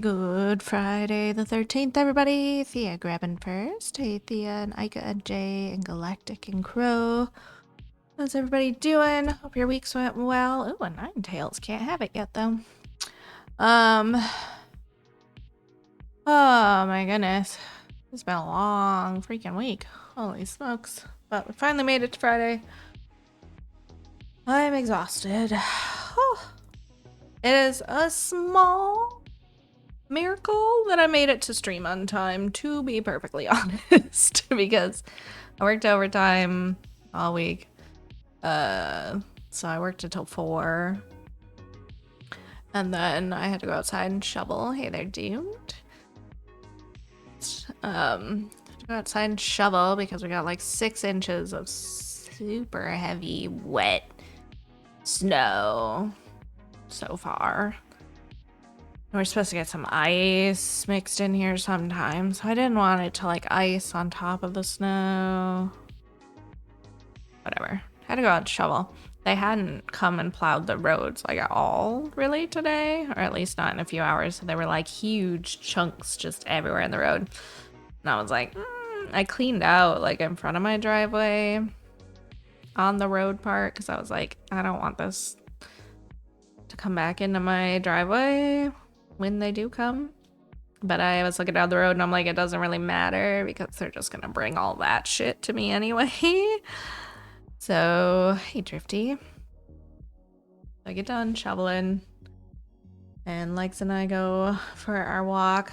good Friday the 13th, everybody. Thea grabbing first. Hey, Thea and Ika and Jay and Galactic and Crow. How's everybody doing? Hope your weeks went well. Ooh, a Ninetales. Can't have it yet, though. Oh my goodness. It's been a long freaking week. Holy smokes. But we finally made it to Friday. I'm exhausted. It is a small miracle that I made it to stream on time, to be perfectly honest, because I worked overtime all week. So I worked until 4. And then I had to go outside and shovel. Hey there, Doomed. I had to go outside and shovel because we got like 6 inches of super heavy, wet snow so far. And we're supposed to get some ice mixed in here sometime, so I didn't want it to like ice on top of the snow. Whatever. I had to go out and shovel. They hadn't come and plowed the roads like at all really today, or at least not in a few hours. So there were like huge chunks just everywhere in the road. And I was like, I cleaned out like in front of my driveway on the road part because I was like, I don't want this to come back into my driveway when they do come. But I was looking down the road and I'm like, it doesn't really matter because they're just gonna bring all that shit to me anyway. So, hey Drifty. I get done shoveling and Lex and I go for our walk.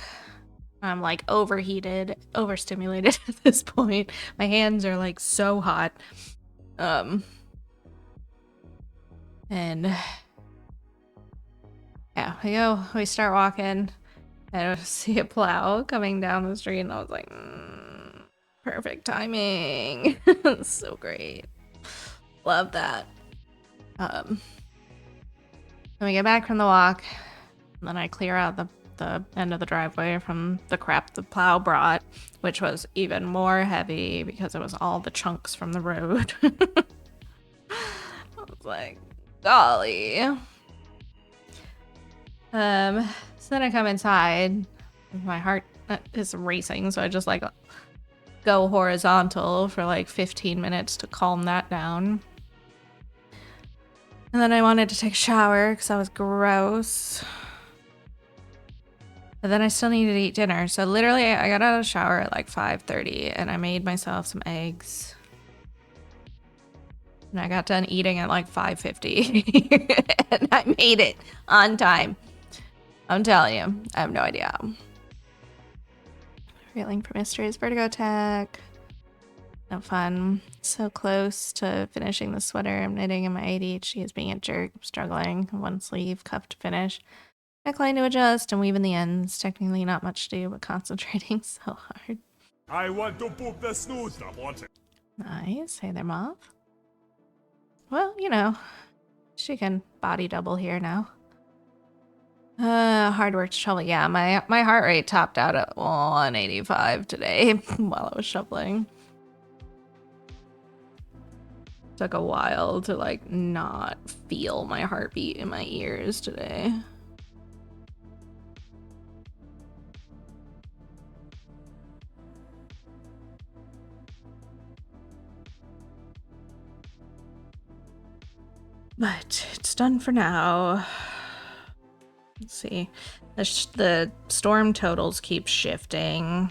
I'm like overheated, overstimulated at this point. My hands are like so hot. And yeah, we start walking and I see a plow coming down the street and I was like, perfect timing. So great. Love that. Then we get back from the walk and then I clear out the end of the driveway from the crap the plow brought, which was even more heavy because it was all the chunks from the road. I was like, golly. So then I come inside. My heart is racing, so I just like go horizontal for like 15 minutes to calm that down. And then I wanted to take a shower because I was gross. But then I still needed to eat dinner. So literally I got out of the shower at like 5:30 and I made myself some eggs. And I got done eating at like 5:50 and I made it on time. I'm telling you, I have no idea. Reeling for Mysteries, Vertigo Attack. No fun. So close to finishing the sweater I'm knitting, and my ADHD is being a jerk. I'm struggling. One sleeve, cuff to finish. Neckline to adjust and weave in the ends. Technically not much to do, but concentrating so hard. I want to poop the snooze. Stop wanting. Nice. Hey there, Moth. Well, you know, she can body double here now. Hard work to shovel. Yeah, my heart rate topped out at 185 today while I was shoveling. Took a while to like not feel my heartbeat in my ears today. But it's done for now. Let's see. The storm totals keep shifting.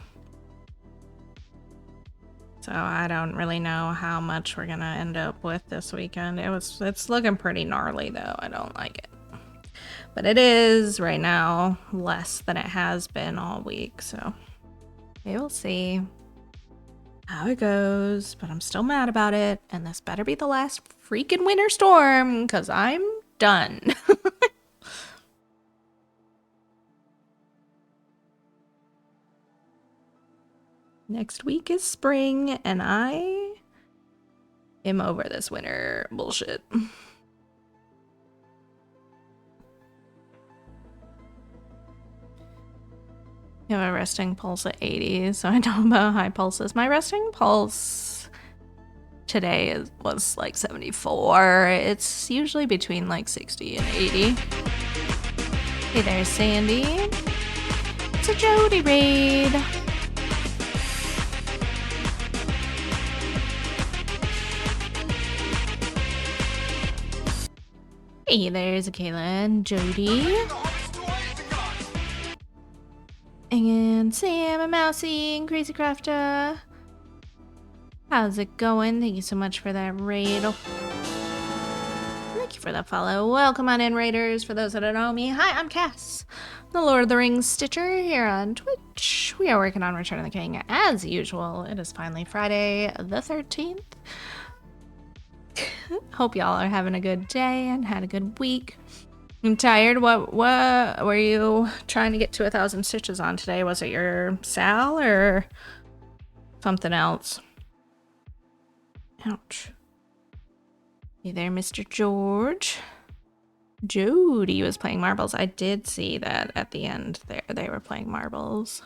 So I don't really know how much we're gonna end up with this weekend. It's looking pretty gnarly though. I don't like it. But it is right now less than it has been all week, so we will see how it goes. But I'm still mad about it, and this better be the last freaking winter storm, because I'm done. Next week is spring, and I am over this winter bullshit. I have a resting pulse at 80, so I know about high pulses. My resting pulse today was like 74. It's usually between like 60 and 80. Hey there, Sandy. it's a Jody raid. Hey, there's Kayla and Jody. And Sam and Mousy and Crazy Crafter. How's it going? Thank you so much for that raid. Thank you for that follow. Welcome on in, raiders. For those that don't know me, hi, I'm Cass, the Lord of the Rings Stitcher here on Twitch. We are working on Return of the King as usual. It is finally Friday the 13th. Hope y'all are having a good day and had a good week. I'm tired. What were you trying to get to 1,000 stitches on today? Was it your Sal or something else? Ouch. Hey there, Mr. George. Jody was playing marbles. I did see that at the end there they were playing marbles.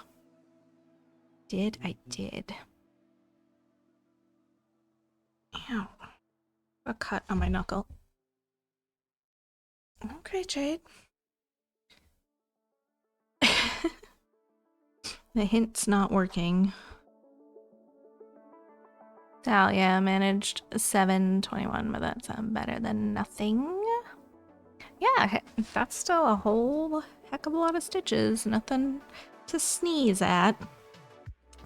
I did. Ow. A cut on my knuckle. Okay, Jade. The hint's not working. Dahlia managed 721, but that's better than nothing. Yeah, that's still a whole heck of a lot of stitches. Nothing to sneeze at.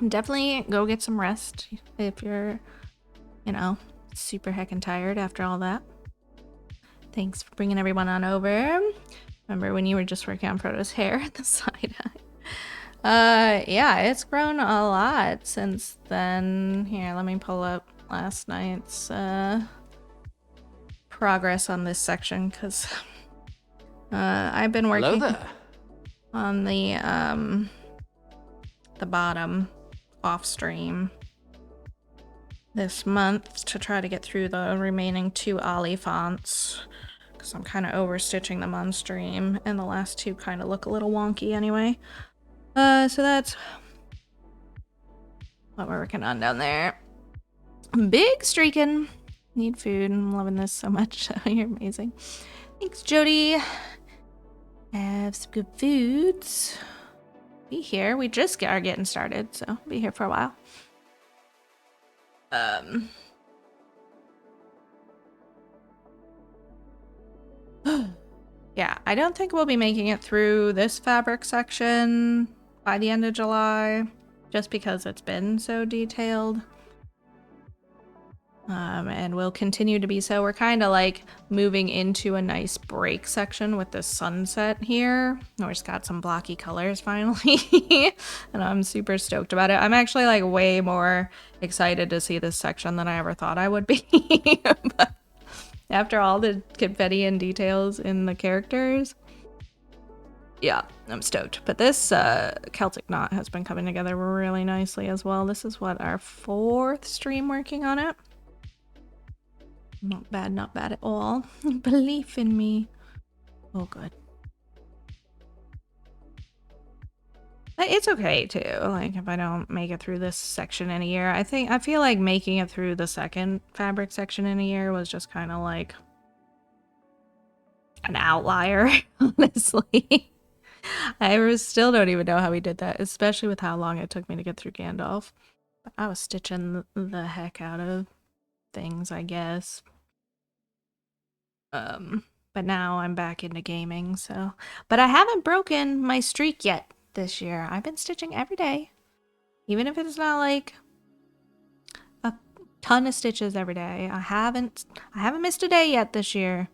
Definitely go get some rest if you're, you know, super heckin' tired after all that. Thanks for bringing everyone on over. Remember when you were just working on Frodo's hair at the side eye? Yeah, it's grown a lot since then. Here, let me pull up last night's progress on this section, because I've been working on the bottom off stream this month to try to get through the remaining 2 Ollie fonts, because I'm kind of overstitching them on stream, and the last 2 kind of look a little wonky anyway. So that's what we're working on down there. Big streaking. Need food. I'm loving this so much. You're amazing. Thanks, Jody. Have some good foods. Be here. We just are getting started, so be here for a while. Yeah, I don't think we'll be making it through this fabric section by the end of July, just because it's been so detailed. And will continue to be so. We're kind of like moving into a nice break section with the sunset here. We just got some blocky colors finally, and I'm super stoked about it. I'm actually like way more excited to see this section than I ever thought I would be. But after all the confetti and details in the characters, yeah, I'm stoked. But this Celtic Knot has been coming together really nicely as well. This is what, our 4th stream working on it. Not bad at all. Believe in me. Oh, good. But it's okay too. Like, if I don't make it through this section in a year, I feel like making it through the 2nd fabric section in a year was just kind of like an outlier, honestly. I still don't even know how we did that, especially with how long it took me to get through Gandalf. But I was stitching the heck out of things, I guess. But now I'm back into gaming, so. But I haven't broken my streak yet this year. I've been stitching every day, even if it's not like a ton of stitches every day. I haven't missed a day yet this year.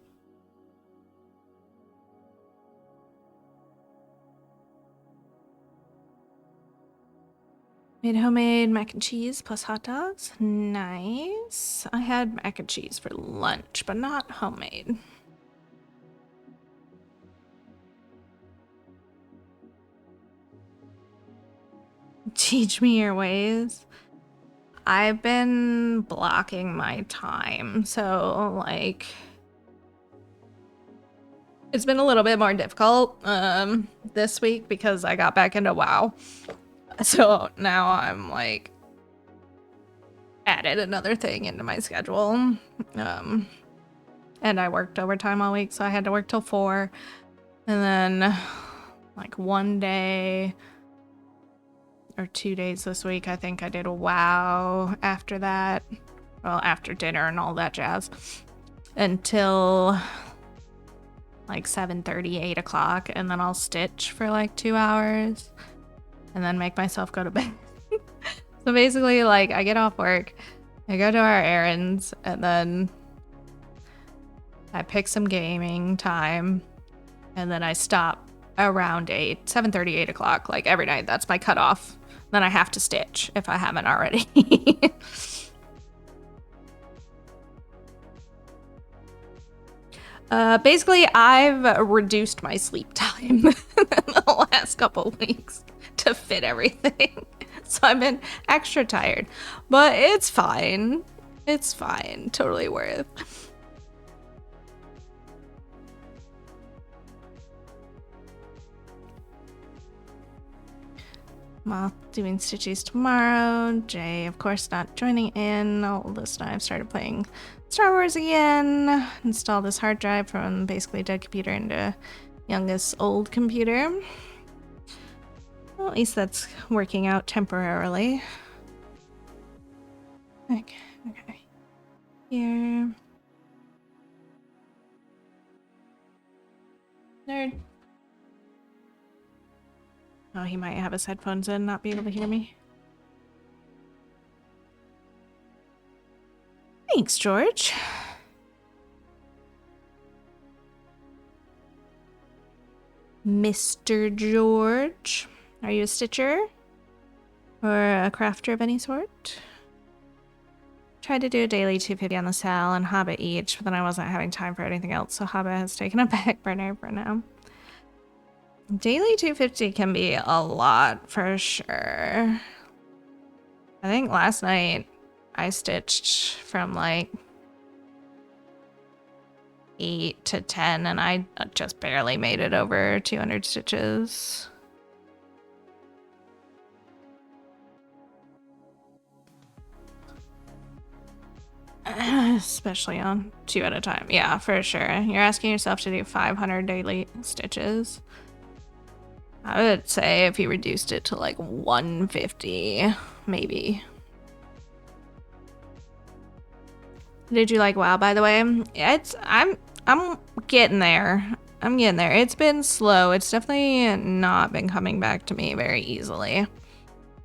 Made homemade mac and cheese plus hot dogs. Nice. I had mac and cheese for lunch, but not homemade. Teach me your ways. I've been blocking my time, so like it's been a little bit more difficult this week because I got back into WoW. So now I'm like added another thing into my schedule. And I worked overtime all week, so I had to work till 4. And then like one day or 2 days this week. I think I did a WoW after that. Well, after dinner and all that jazz. Until like 7:30, 8 o'clock. And then I'll stitch for like 2 hours. And then make myself go to bed. So basically, like, I get off work. I go to our errands. And then I pick some gaming time. And then I stop around 7:30, 8 o'clock, like every night. That's my cutoff. Then I have to stitch if I haven't already. Basically, I've reduced my sleep time in the last couple weeks to fit everything. So I've been extra tired. But it's fine. It's fine. Totally worth. Moth doing stitches tomorrow. Jay, of course, not joining in. Oldest and I have started playing Star Wars again. Install this hard drive from basically a dead computer into youngest old computer. Well, at least that's working out temporarily. Okay. Here. Nerd. Oh, he might have his headphones in, not be able to hear me. Thanks, George. Mr. George. Are you a stitcher? Or a crafter of any sort? Tried to do a daily 250 on the Sal and Hobbit each, but then I wasn't having time for anything else, so Hobbit has taken a back burner for now. Daily 250 can be a lot for sure. I think last night I stitched from like 8 to 10 and I just barely made it over 200 stitches. Especially on 2 at a time. Yeah, for sure. You're asking yourself to do 500 daily stitches. I would say if you reduced it to like 150, maybe. Did you like WoW, by the way? I'm getting there. I'm getting there. It's been slow. It's definitely not been coming back to me very easily.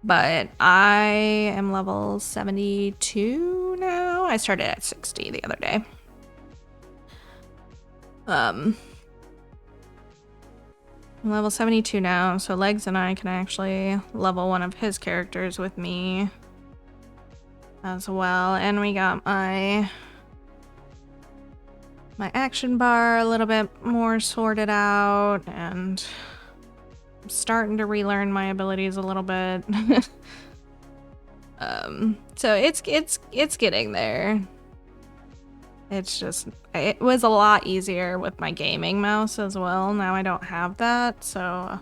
But I am level 72 now. I started at 60 the other day. I'm level 72 now, so Legs and I can actually level one of his characters with me as well. And we got my action bar a little bit more sorted out, and I'm starting to relearn my abilities a little bit. So it's getting there. It's just, it was a lot easier with my gaming mouse as well. Now I don't have that, so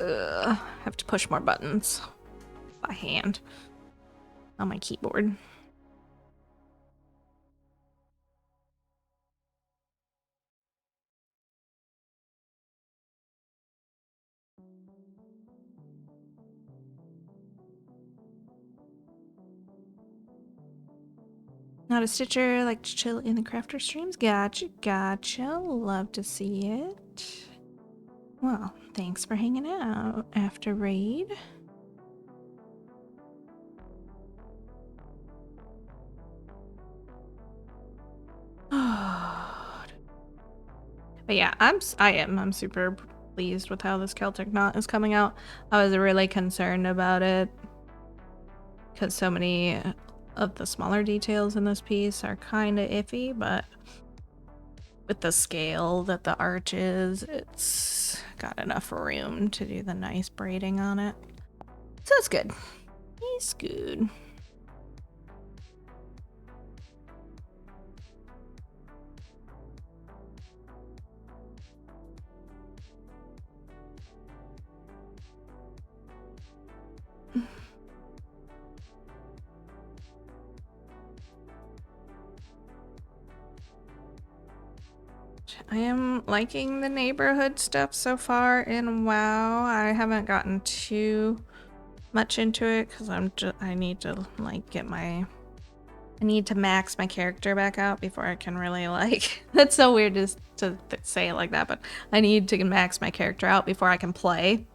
I have to push more buttons by hand on my keyboard. Not a stitcher, like to chill in the crafter streams. Gotcha. Love to see it. Well, thanks for hanging out after raid. But yeah, I'm super pleased with how this Celtic Knot is coming out. I was really concerned about it because so many of the smaller details in this piece are kind of iffy, but with the scale that the arch is, it's got enough room to do the nice braiding on it. So it's good. It's good. I am liking the neighborhood stuff so far in WoW. I haven't gotten too much into it because I need to like I need to max my character back out before I can really like that's so weird to say it like that, but I need to max my character out before I can play.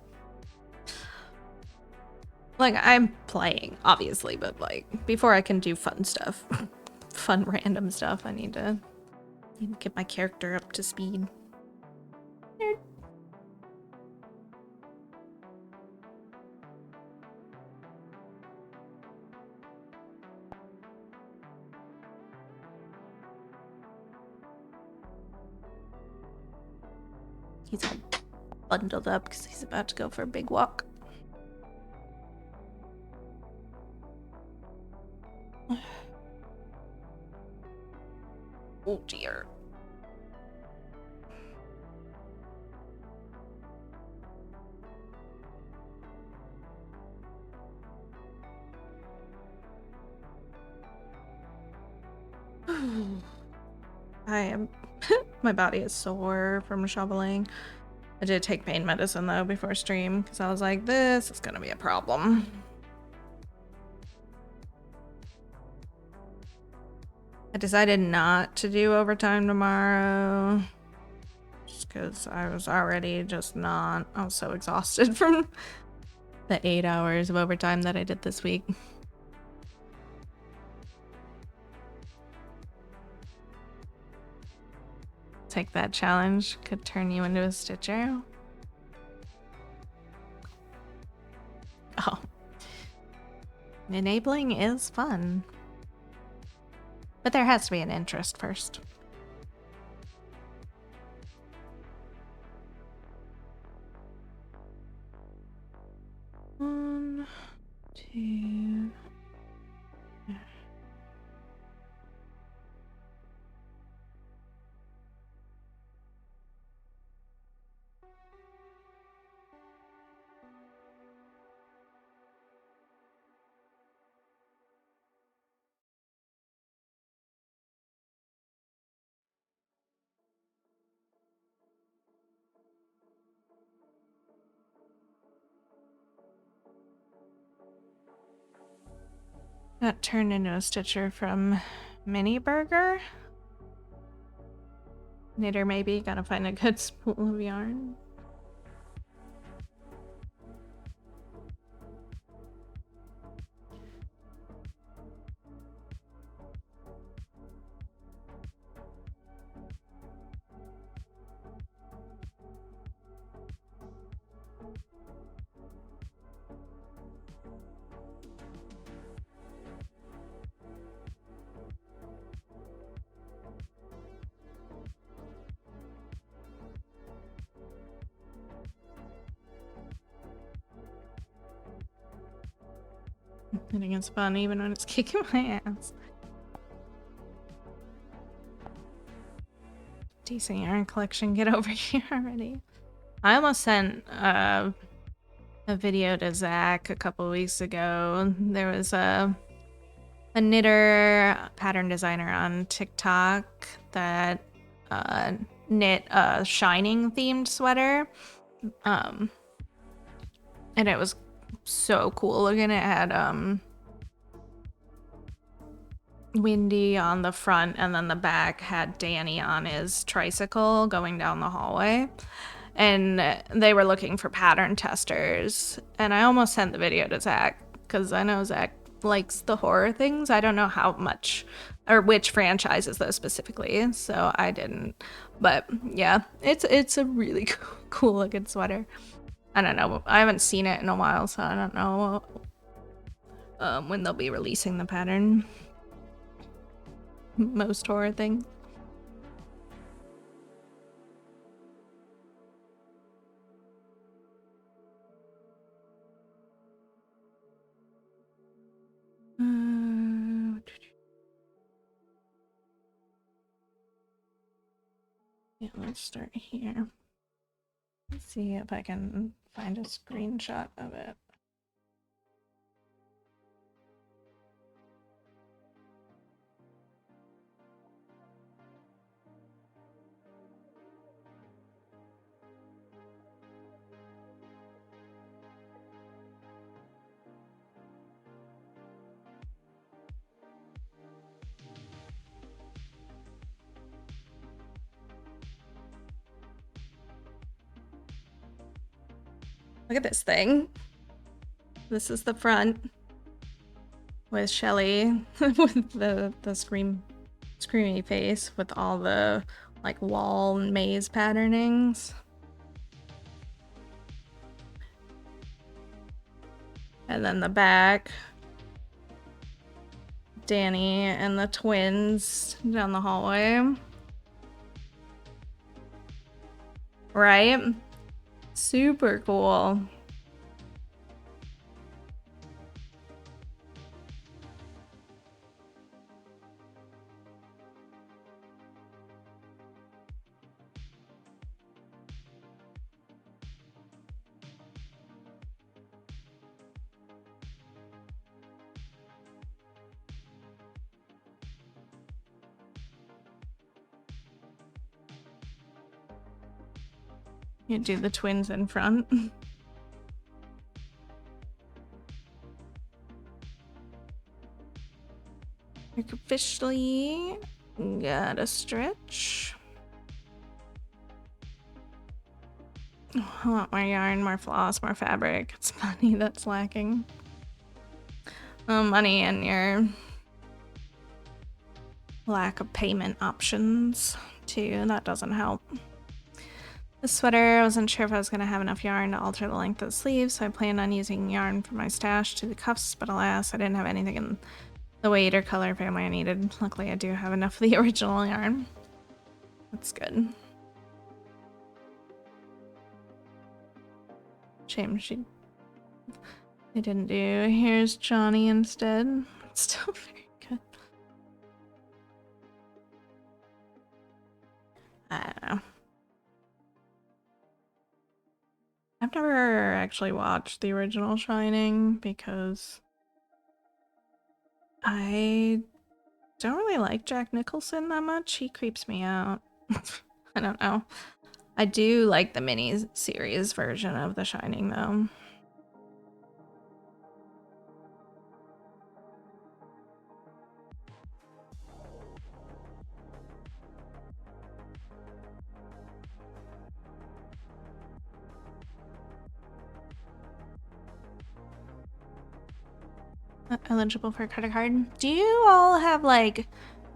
Like I'm playing obviously, but like before I can do fun stuff, fun random stuff, I need to get my character up to speed. He's all bundled up because he's about to go for a big walk. Oh dear. I am my body is sore from shoveling. I did take pain medicine though before stream because I was like, this is gonna be a problem. I decided not to do overtime tomorrow just because I was already I was so exhausted from the 8 hours of overtime that I did this week. Take that challenge, could turn you into a Stitcher. Oh. Enabling is fun. But there has to be an interest first. One, two. Got turned into a Stitcher from Mini Burger. Knitter maybe, gotta find a good spool of yarn. Knitting is fun even when it's kicking my ass. Decent yarn collection, get over here already. I almost sent a video to Zach a couple weeks ago. There was a knitter pattern designer on TikTok that knit a Shining themed sweater. And it was so cool looking. It had Windy on the front, and then the back had Danny on his tricycle going down the hallway. And they were looking for pattern testers. And I almost sent the video to Zach because I know Zach likes the horror things. I don't know how much or which franchises though specifically, so I didn't. But yeah, it's a really cool looking sweater. I don't know. I haven't seen it in a while, so I don't know when they'll be releasing the pattern. Most horror thing. Yeah, let's start here. Let's see if I can find a screenshot of it. Look at this thing. This is the front with Shelly with the screamy face with all the like wall maze patternings. And then the back, Danny and the twins down the hallway. Right? Super cool. You do the twins in front. You officially got a stretch. I want more yarn, more floss, more fabric. It's money that's lacking. Money and your lack of payment options too. That doesn't help. The sweater, I wasn't sure if I was going to have enough yarn to alter the length of the sleeves, so I planned on using yarn from my stash to the cuffs, but alas, I didn't have anything in the weight or color family I needed. Luckily, I do have enough of the original yarn. That's good. Shame they didn't do. Here's Johnny instead. It's still very good. I don't know. I've never actually watched the original Shining because I don't really like Jack Nicholson that much. He creeps me out. I don't know. I do like the mini-series version of The Shining though. Eligible for a credit card. Do you all have like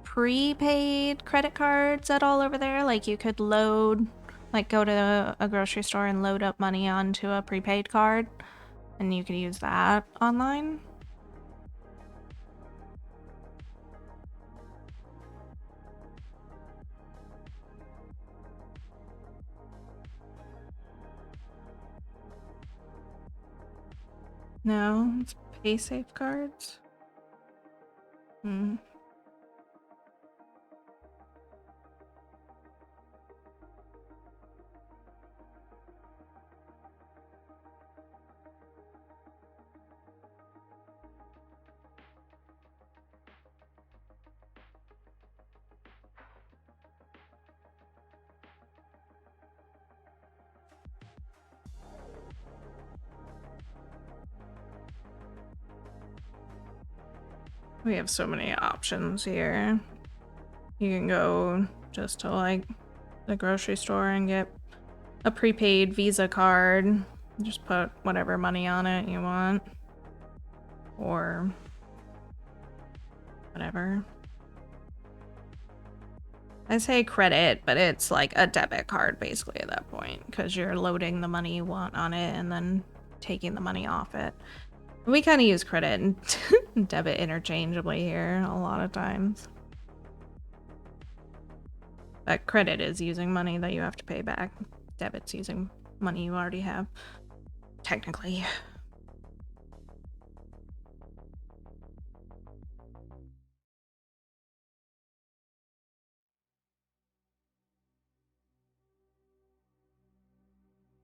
prepaid credit cards at all over there? Like you could load, like go to a grocery store and load up money onto a prepaid card and you could use that online? No, it's PaySafe cards. Hmm. We have so many options here. You can go just to like the grocery store and get a prepaid Visa card. Just put whatever money on it you want. Or whatever. I say credit, but it's like a debit card basically at that point because you're loading the money you want on it and then taking the money off it. We kind of use credit and debit interchangeably here a lot of times. But credit is using money that you have to pay back. Debit's using money you already have, technically.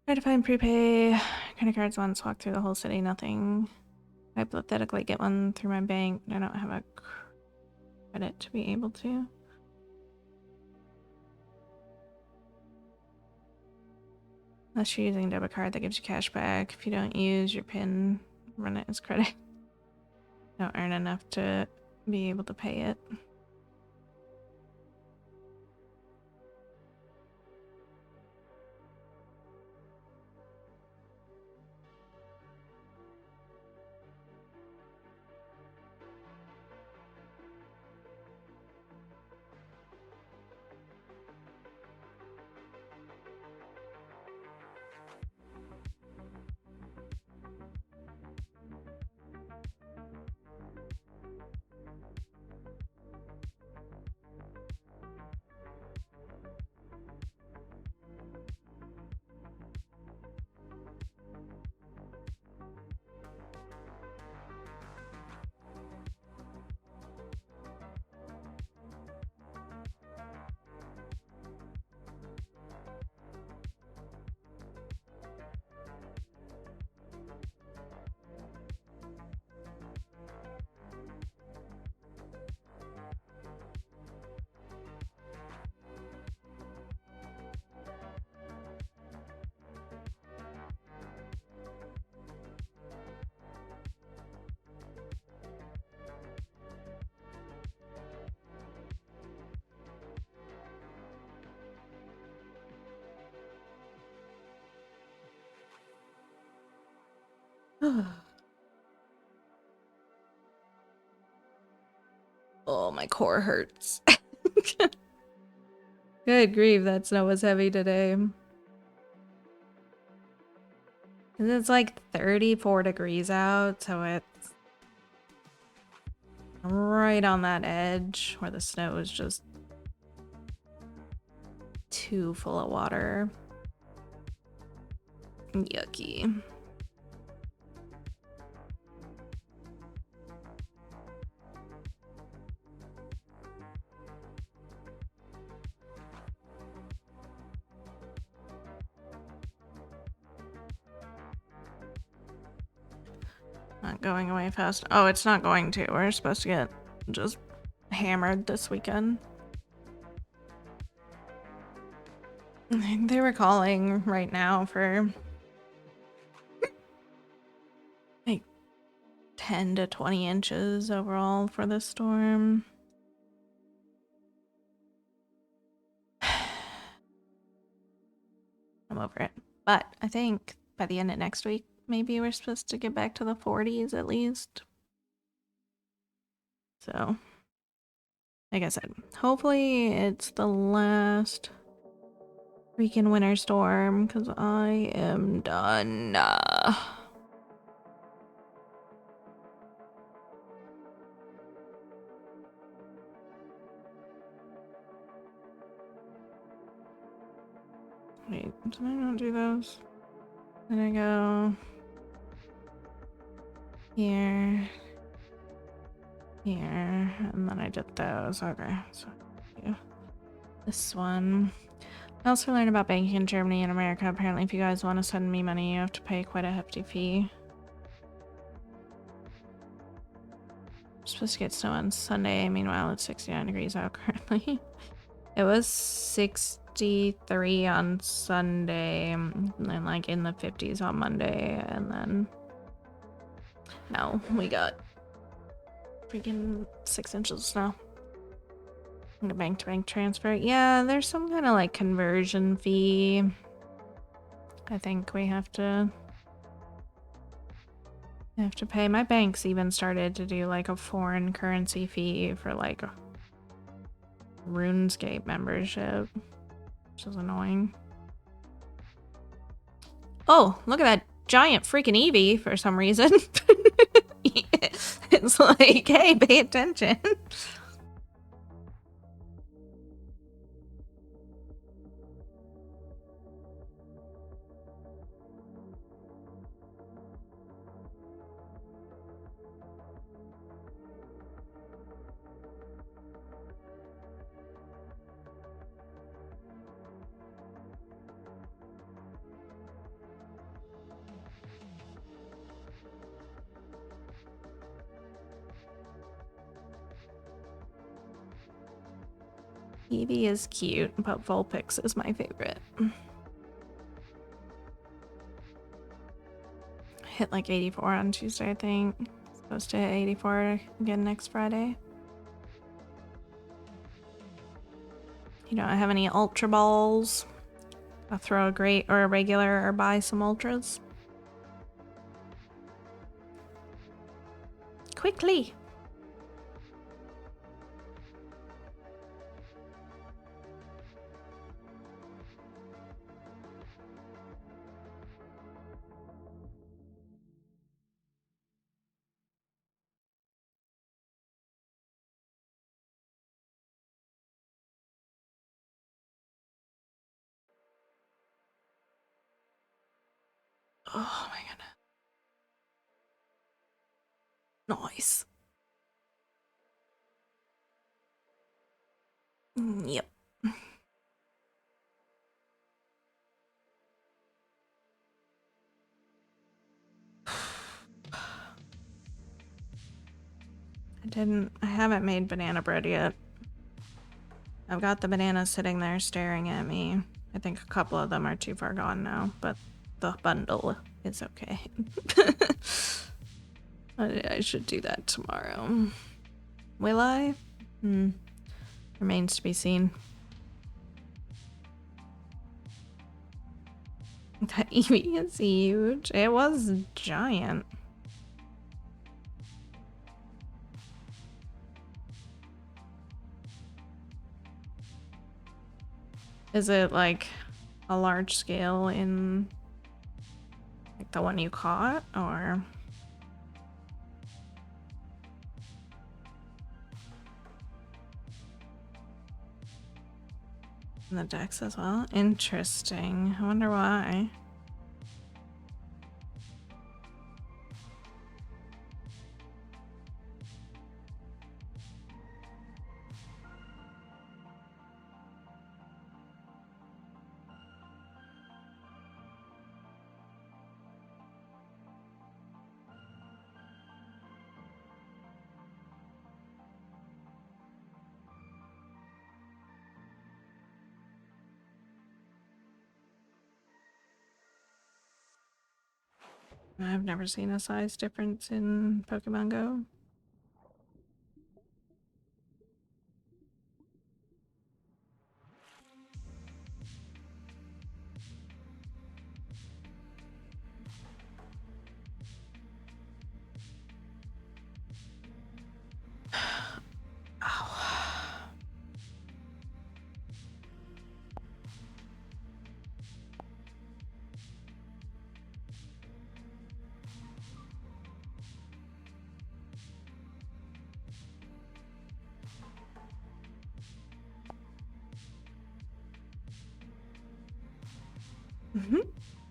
Try to find prepay credit cards once, walk through the whole city, nothing. Hypothetically get one through my bank, but I don't have a credit to be able to. Unless you're using a debit card that gives you cash back. If you don't use your PIN, run it as credit. Don't earn enough to be able to pay it. Oh, my core hurts. Good grief, that snow was heavy today. It's like 34 degrees out, so it's right on that edge where the snow is just too full of water. Yucky. Not going away fast. Oh, it's not going to. We're supposed to get just hammered this weekend. They were calling right now for like 10 to 20 inches overall for this storm. I'm over it. But I think by the end of next week, maybe we're supposed to get back to the 40s at least. So, like I said, hopefully it's the last freaking winter storm, because I am done. Wait, did I not do those? Then I go here, here, and then I did those. Okay, so yeah. This one. I also learned about banking in Germany and America. Apparently, if you guys want to send me money, you have to pay quite a hefty fee. I'm supposed to get snow on Sunday. Meanwhile, it's 69 degrees out currently. It was 63 on Sunday, and then like in the 50s on Monday, and then now we got freaking 6 inches of snow. Bank to bank transfer. Yeah, there's some kind of like conversion fee. I think we have to pay. My bank's even started to do like a foreign currency fee for like a RuneScape membership, which is annoying. Oh, look at that giant freaking Eevee for some reason. It's like, hey, pay attention. Eevee is cute, but Vulpix is my favorite. Hit like 84 on Tuesday, I think. Supposed to hit 84 again next Friday. You don't have any Ultra Balls? I'll throw a great or a regular or buy some Ultras. Quickly! Oh my god. Nice. Yep. I haven't made banana bread yet. I've got the bananas sitting there staring at me. I think a couple of them are too far gone now, but the bundle is okay. I should do that tomorrow. Will I? Remains to be seen. That Eevee is huge. It was giant. Is it like a large scale in like the one you caught, or? In the decks as well? Interesting. I wonder why. I've never seen a size difference in Pokemon Go.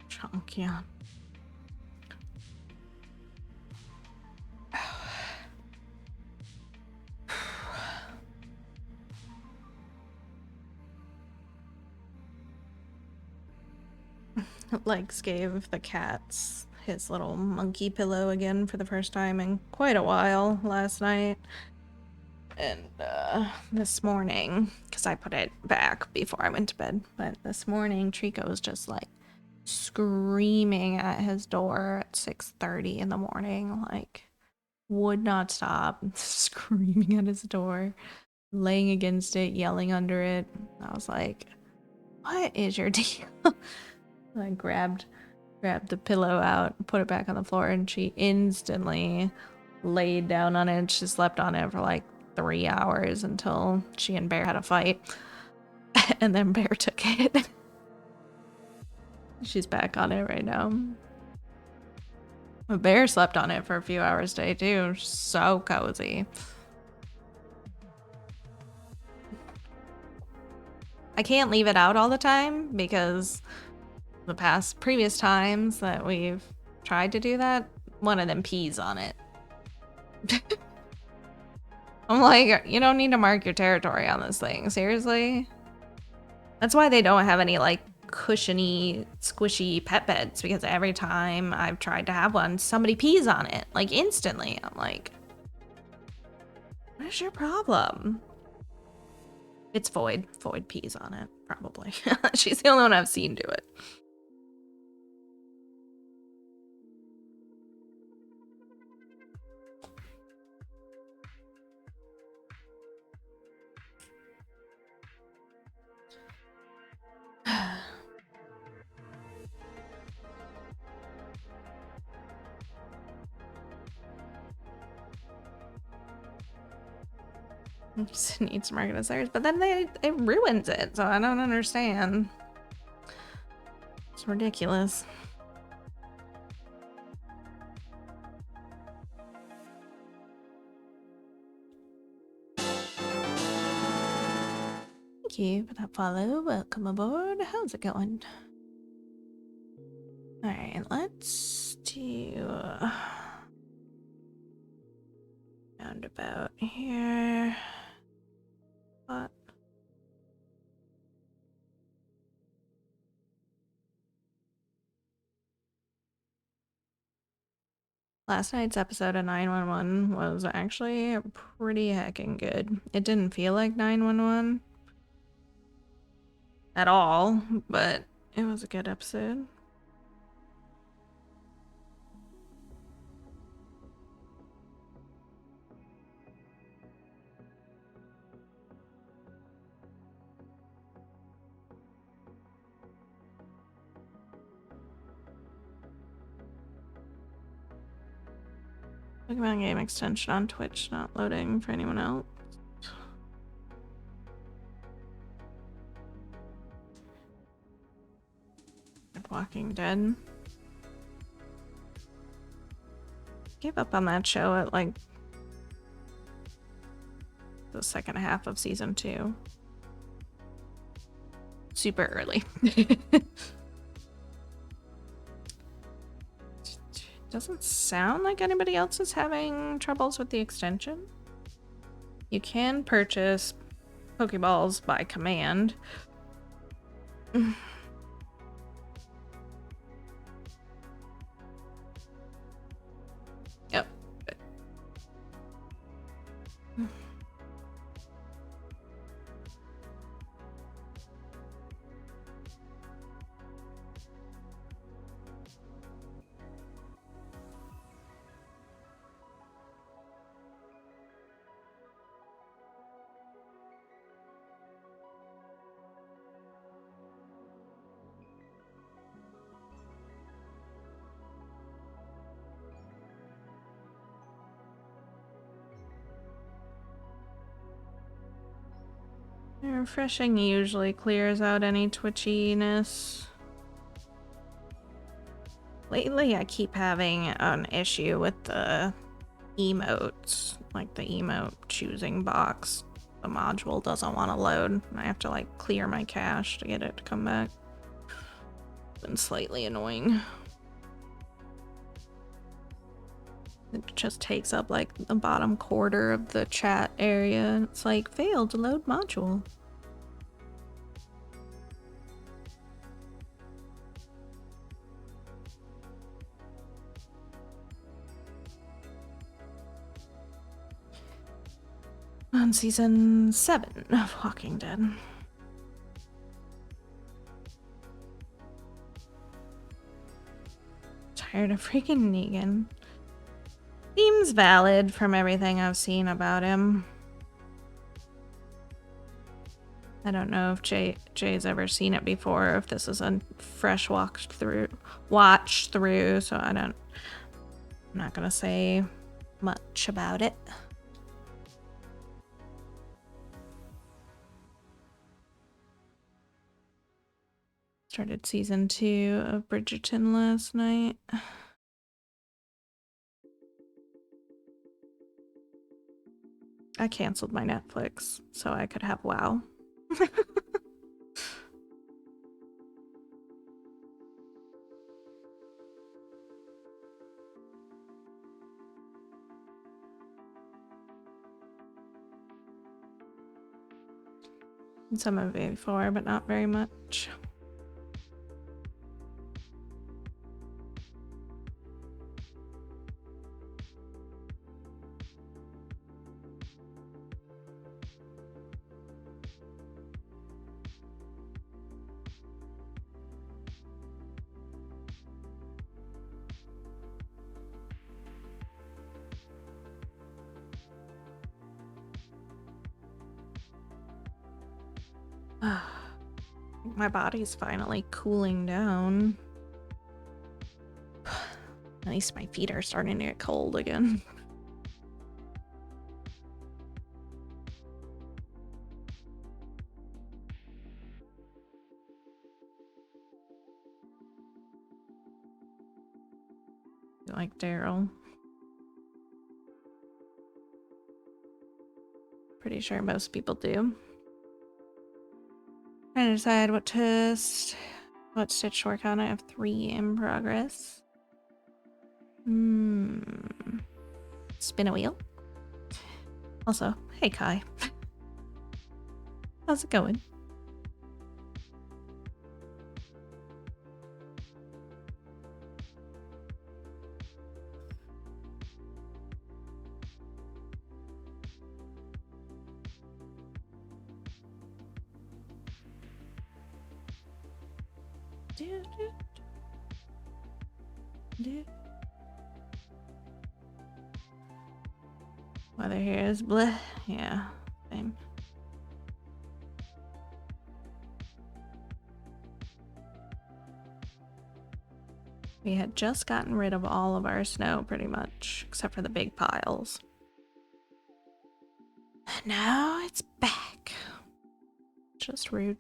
Chunk, yeah. Legs gave the cats his little monkey pillow again for the first time in quite a while last night. And this morning, because I put it back before I went to bed, but this morning Trico was just like screaming at his door at 6:30 in the morning, like would not stop screaming at his door, laying against it, yelling under it. I was like, what is your deal? I grabbed the pillow out, put it back on the floor, and she instantly laid down on it. She slept on it for like 3 hours until she and Bear had a fight. And then Bear took it. She's back on it right now. But Bear slept on it for a few hours today too. So cozy. I can't leave it out all the time because the previous times that we've tried to do that, one of them pees on it. I'm like, you don't need to mark your territory on this thing. Seriously? That's why they don't have any like cushiony, squishy pet beds, because every time I've tried to have one, somebody pees on it, like instantly. I'm like, what is your problem? It's Void. Void pees on it, probably. She's the only one I've seen do it. Just needs to mark it as theirs, but then it ruins it, so I don't understand. It's ridiculous. Thank you for that follow. Welcome aboard. How's it going? Alright, let's do roundabout here. What? Last night's episode of 911 was actually pretty heckin' good. It didn't feel like 911 at all, but it was a good episode. Pokemon game extension on Twitch not loading for anyone else. Walking Dead. Gave up on that show at like the second half of season 2. Super early. Doesn't sound like anybody else is having troubles with the extension. You can purchase Pokeballs by command. Yep. Refreshing usually clears out any twitchiness. Lately, I keep having an issue with the emotes, like the emote choosing box. The module doesn't want to load. I have to like clear my cache to get it to come back. It's been slightly annoying. It just takes up like the bottom quarter of the chat area. It's like failed to load module. On season 7 of Walking Dead. Tired of freaking Negan. Seems valid from everything I've seen about him. I don't know if Jay's ever seen it before, or if this is a fresh watch through, so I'm not gonna say much about it. Started season 2 of Bridgerton last night. I canceled my Netflix so I could have WoW. Some of it before, but not very much. My body's finally cooling down. At least my feet are starting to get cold again. Like Daryl. Pretty sure most people do. Trying to decide what stitch to work on. I have 3 in progress. Spin a wheel. Also, hey Kai. How's it going? Weather here is bleh. Yeah, same. We had just gotten rid of all of our snow, pretty much, except for the big piles. And now it's back. Just rude.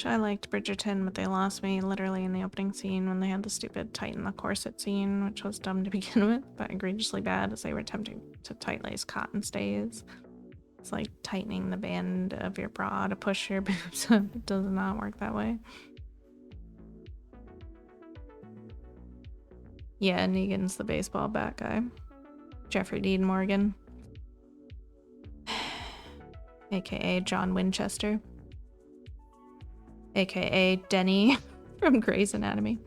I liked Bridgerton, but they lost me literally in the opening scene when they had the stupid tighten the corset scene, which was dumb to begin with, but egregiously bad as they were attempting to tight lace cotton stays. It's like tightening the band of your bra to push your boobs up. It does not work that way. Yeah, Negan's the baseball bat guy. Jeffrey Dean Morgan. AKA John Winchester. AKA Denny from Grey's Anatomy.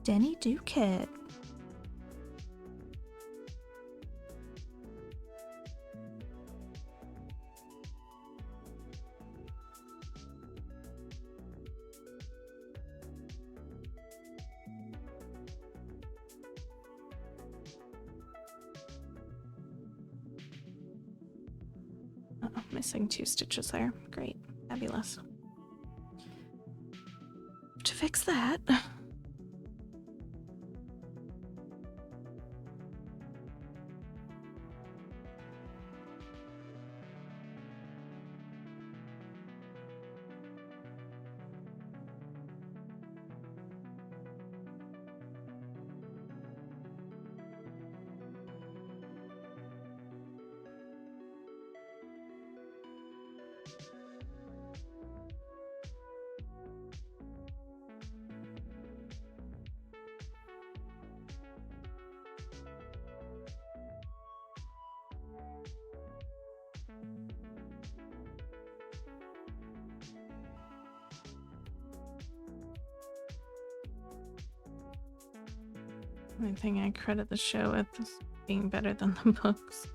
Denny Duquette. Oh, missing 2 stitches there. Great. Fabulous. To fix that. The only thing I credit the show with is being better than the books.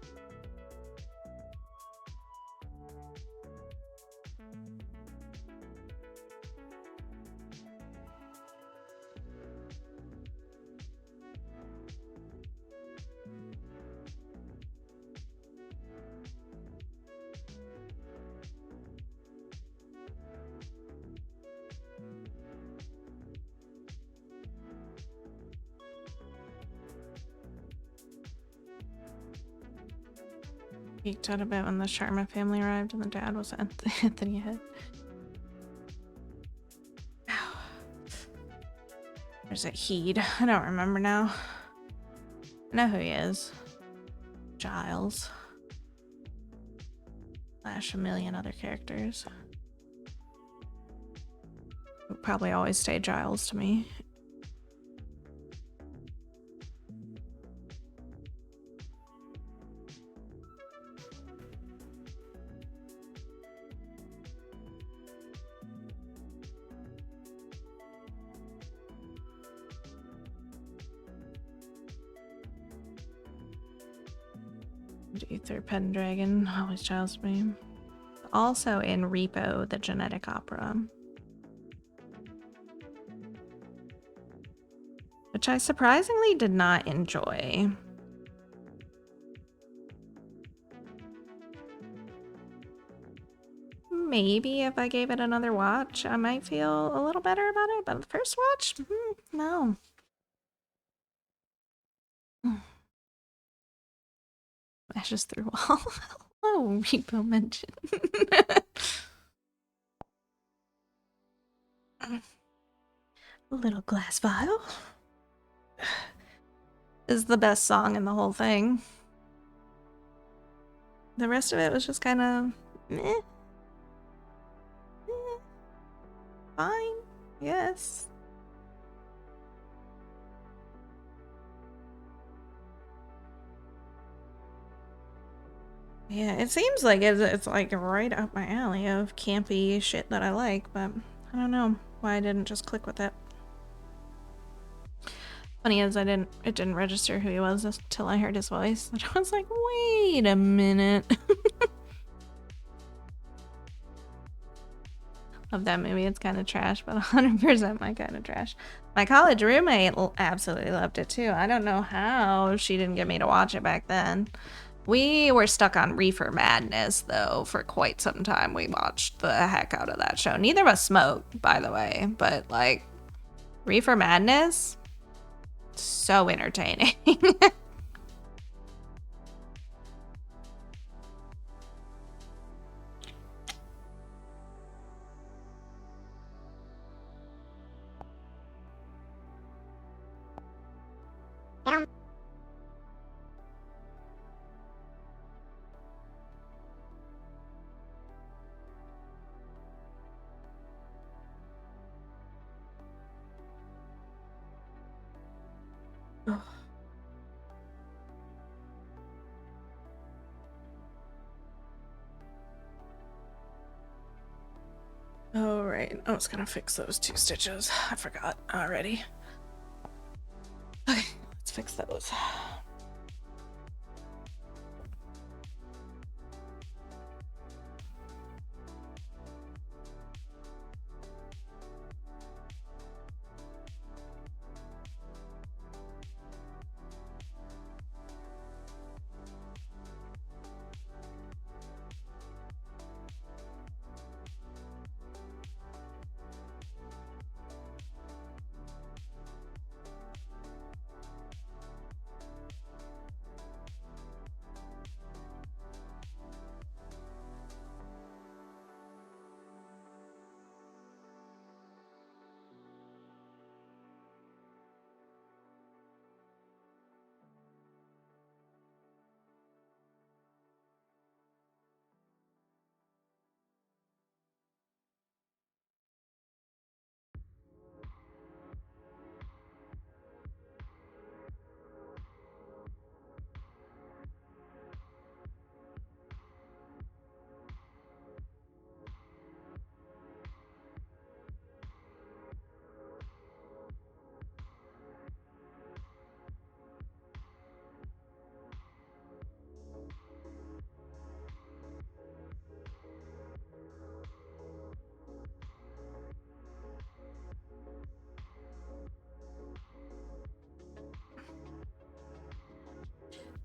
Geeked out a bit when the Sharma family arrived and the dad was Anthony Head. There's a Heed. I don't remember now. I know who he is. Giles. Slash a million other characters. Would probably always stay Giles to me. Ether Pendragon, always Giles to me. Also in Repo, the genetic opera. Which I surprisingly did not enjoy. Maybe if I gave it another watch, I might feel a little better about it, but the first watch, no. Ashes through wall. Hello, Repo mention. A little glass vial. Is the best song in the whole thing. The rest of it was just kind of meh. Yes. Yeah, it seems like it's like right up my alley of campy shit that I like, but I don't know why I didn't just click with it. Funny is, it didn't register who he was until I heard his voice. And I was like, wait a minute. Love that movie. It's kind of trash, but 100% my kind of trash. My college roommate absolutely loved it too. I don't know how she didn't get me to watch it back then. We were stuck on Reefer Madness though for quite some time. We watched the heck out of that show. Neither of us smoked, by the way, but like Reefer Madness, so entertaining. Oh, right. I was gonna fix those 2 stitches. I forgot already. Okay, let's fix those.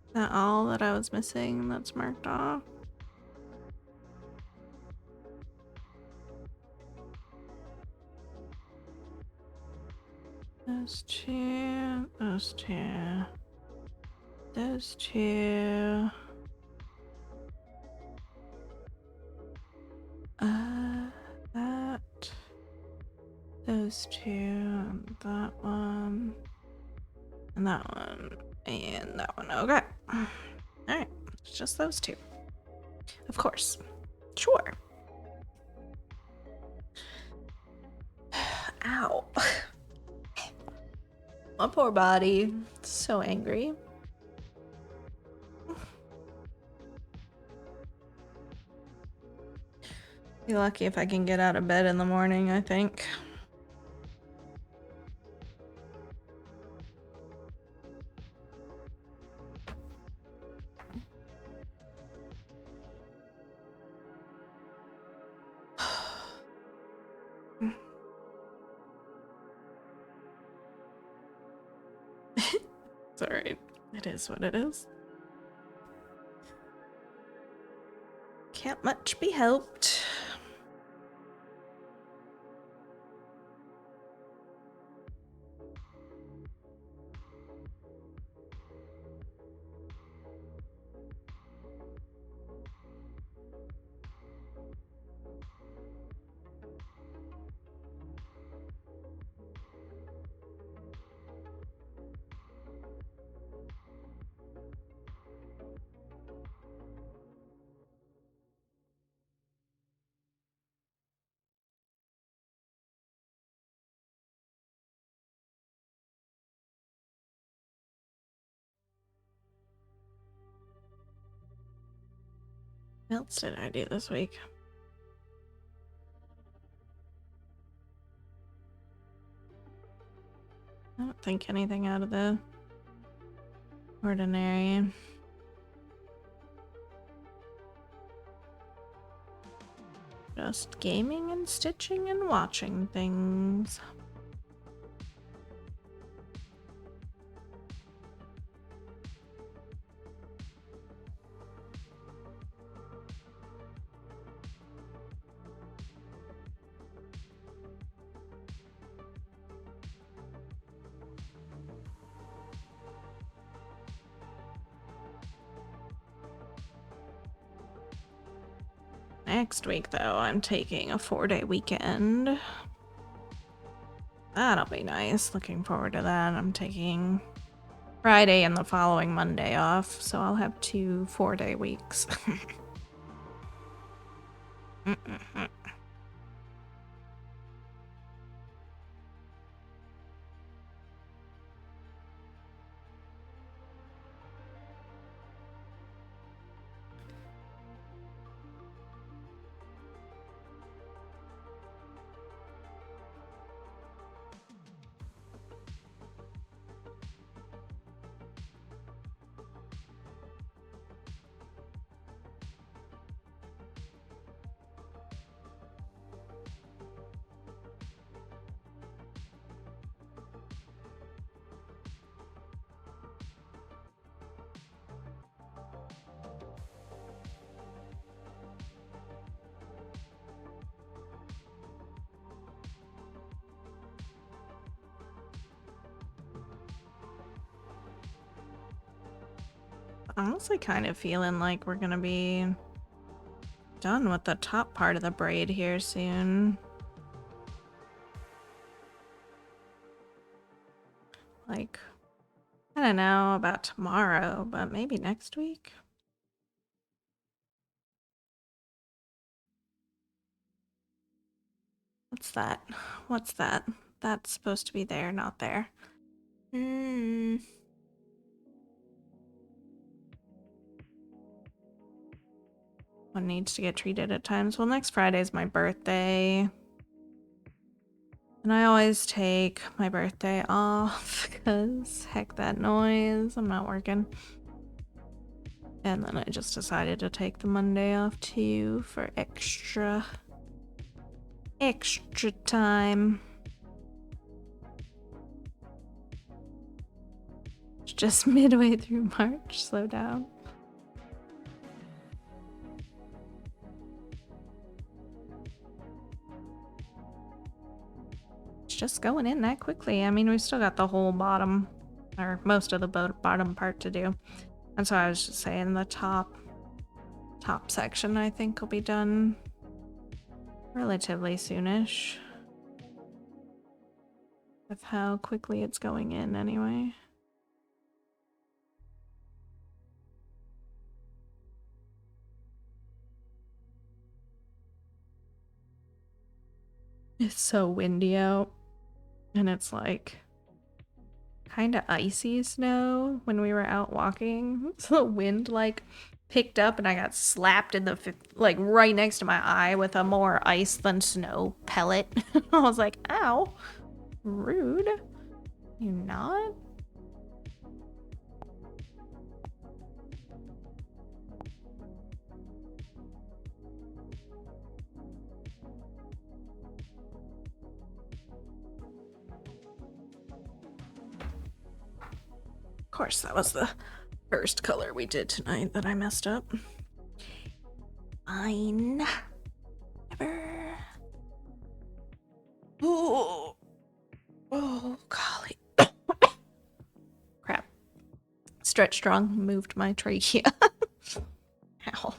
Is that all that I was missing that's marked off? Those 2, those 2, those 2. That, those 2, and that one, and that one, and that one. Okay. Alright, it's just those 2. Of course. Sure. Ow. My poor body. So angry. Be lucky if I can get out of bed in the morning, I think. It's alright. It is what it is. Can't much be helped. What else did I do this week? I don't think anything out of the ordinary. Just gaming and stitching and watching things. Next week, though, I'm taking a 4-day weekend. That'll be nice. Looking forward to that. I'm taking Friday and the following Monday off, so I'll have 2 4-day weeks. Honestly, kind of feeling like we're gonna be done with the top part of the braid here soon. Like, I don't know about tomorrow, but maybe next week. What's that? What's that? That's supposed to be there, not there. One needs to get treated at times. Well, next Friday is my birthday. And I always take my birthday off because heck that noise. I'm not working. And then I just decided to take the Monday off too for extra time. It's just midway through March. Slow down. Just going in that quickly. I mean, we've still got the whole bottom, or most of the bottom part to do. And so I was just saying the top section I think will be done relatively soonish. With how quickly it's going in anyway. It's so windy out. And it's like kind of icy snow when we were out walking. So the wind like picked up and I got slapped in the like right next to my eye with a more ice than snow pellet. I was like, ow, rude. You not? Of course, that was the first color we did tonight that I messed up. Fine. Never. Oh, golly. Crap. Stretch strong moved my trachea. Ow.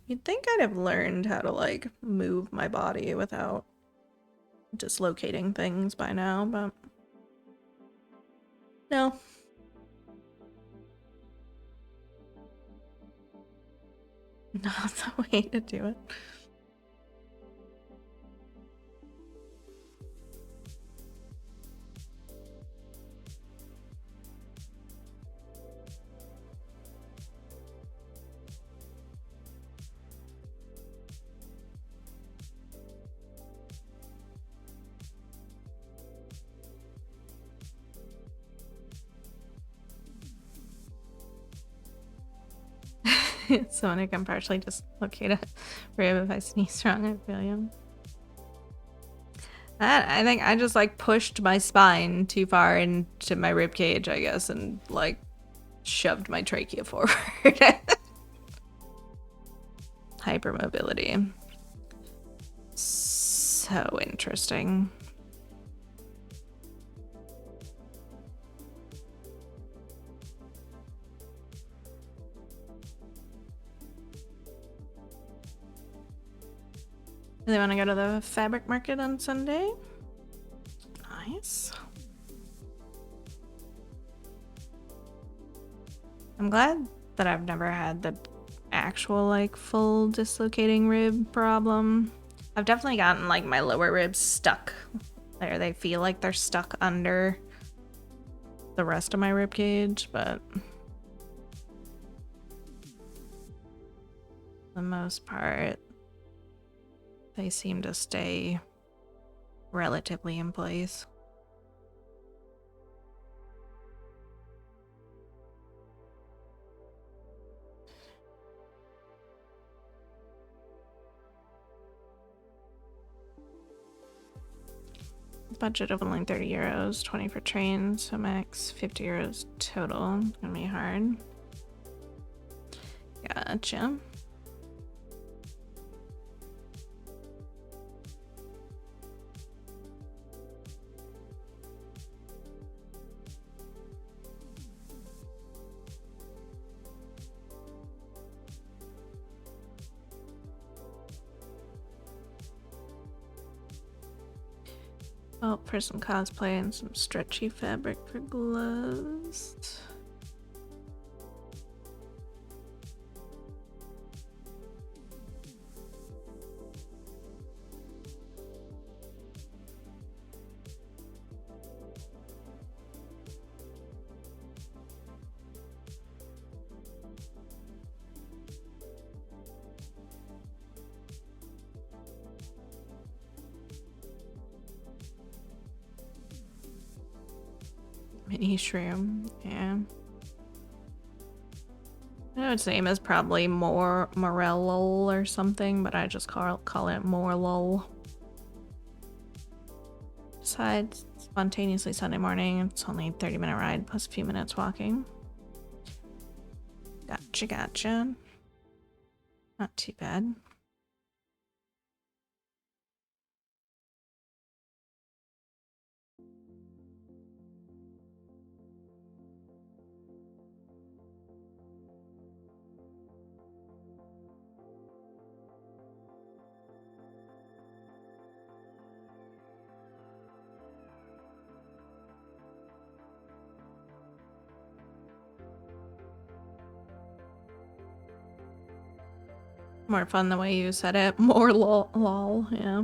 You'd think I'd have learned how to, like, move my body without dislocating things by now, but no. Not the way to do it. So I can partially dislocate a rib if I sneeze wrong. I feel you. I think I just like pushed my spine too far into my rib cage, I guess, and like shoved my trachea forward. Hypermobility. So interesting. Do they want to go to the fabric market on Sunday? Nice. I'm glad that I've never had the actual like full dislocating rib problem. I've definitely gotten like my lower ribs stuck there. They feel like they're stuck under the rest of my rib cage, but for the most part they seem to stay relatively in place. Budget of only 30 euros, 20 for train, so max 50 euros total. It's gonna be hard. Gotcha. Oh, for some cosplay and some stretchy fabric for gloves. Mini shroom, yeah. I know its name is probably more Morellol or something, but I just call it Morlol. Besides, spontaneously Sunday morning. It's only a 30-minute ride plus a few minutes walking. Gotcha, gotcha. Not too bad. More fun the way you said it. More lol, yeah.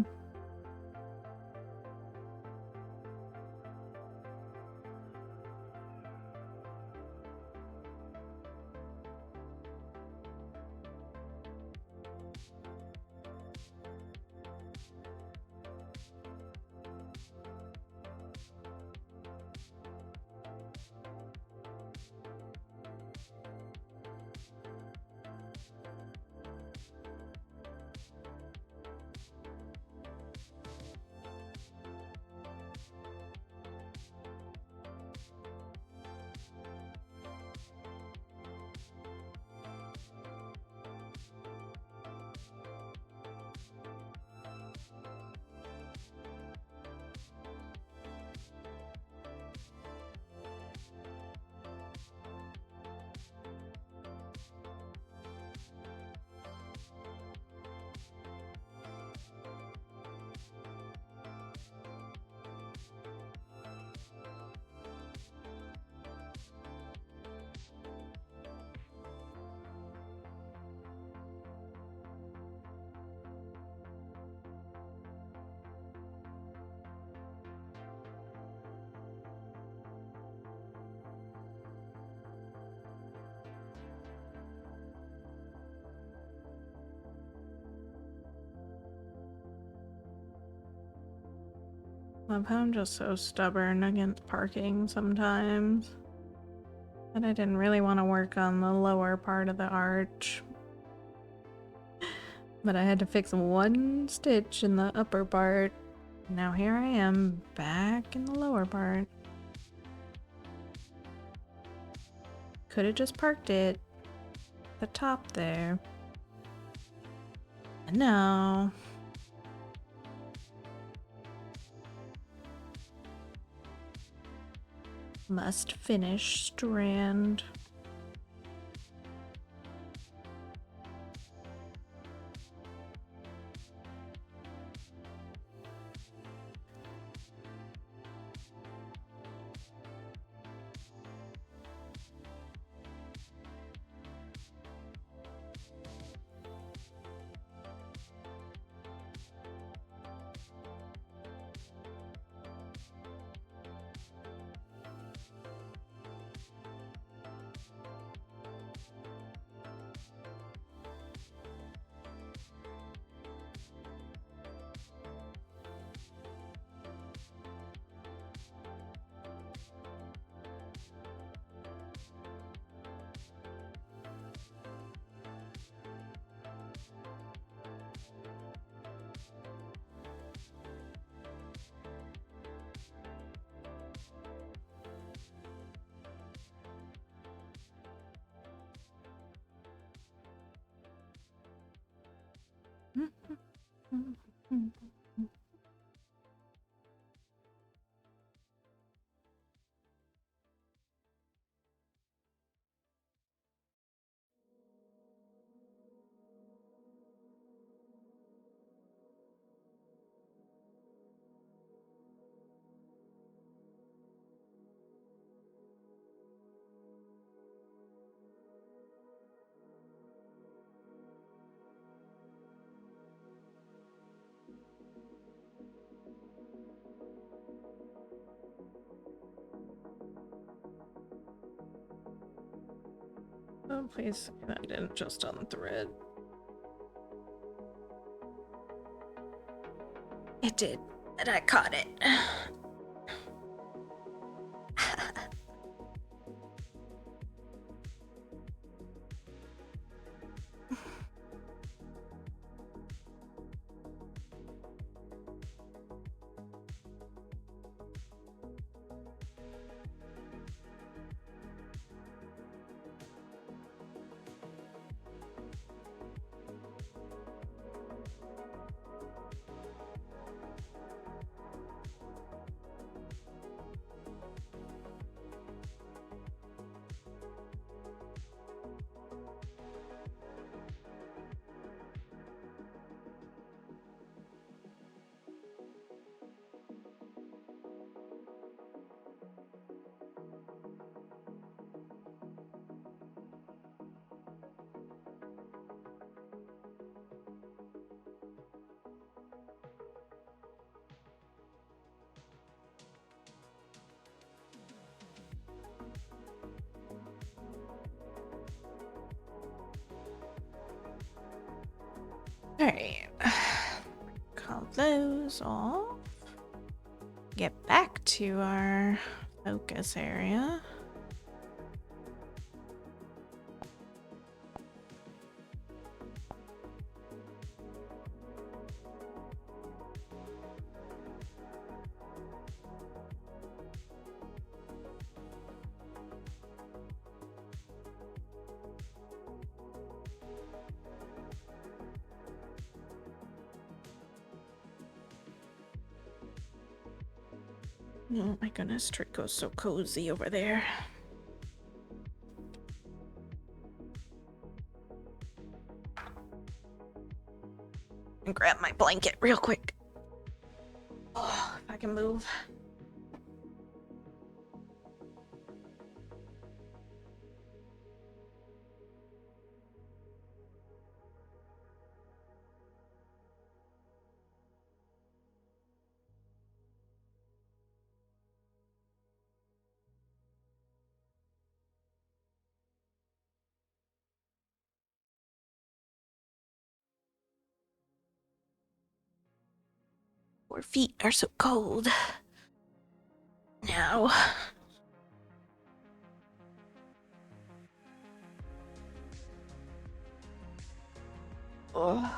Love how I'm just so stubborn against parking sometimes. And I didn't really want to work on the lower part of the arch, But I had to fix one stitch in the upper part. Now here I am back in the lower part. Could have just parked it at the top there. No. Must finish strand. Oh, please. That didn't just on the thread. It did, but I caught it. Alright. Call those off. Get back to our focus area. Oh my goodness, Trico's so cozy over there. And grab my blanket real quick. Oh, if I can move. Our feet are so cold. Now. Oh.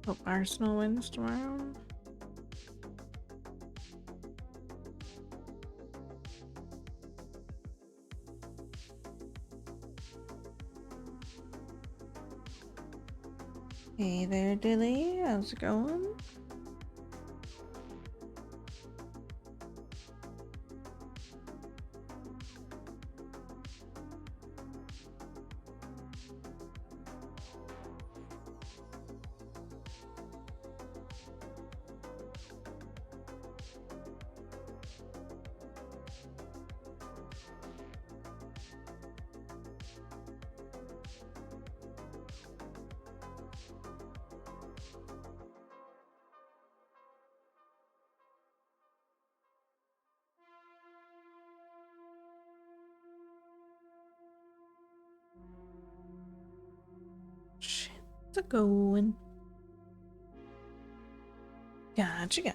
Hope Arsenal wins tomorrow. Hey there, Dilly. How's it going? Shit's a going. Gotcha.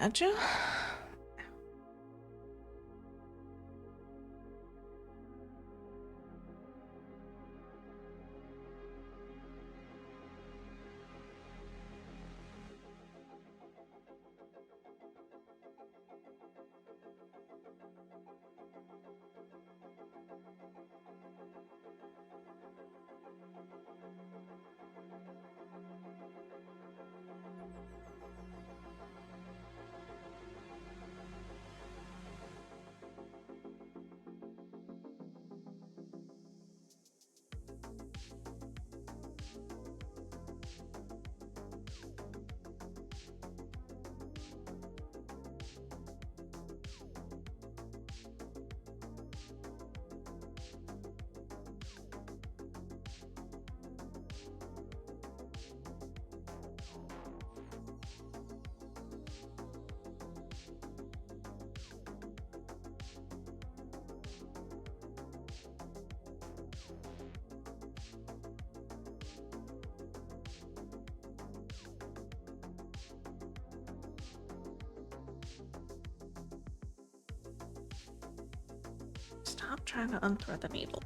Stop trying to unthread the needle.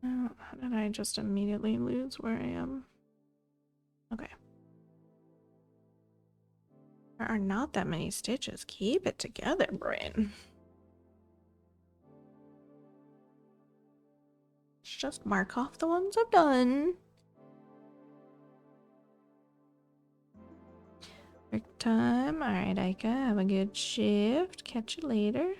Oh, how did I just immediately lose where I am? Okay. There are not that many stitches. Keep it together, brain. Let's just mark off the ones I've done. Break time. Alright, Aika. Have a good shift. Catch you later.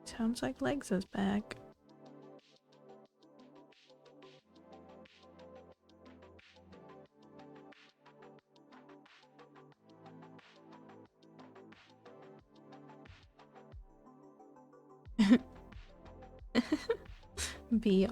Sounds like Legs is back. BR.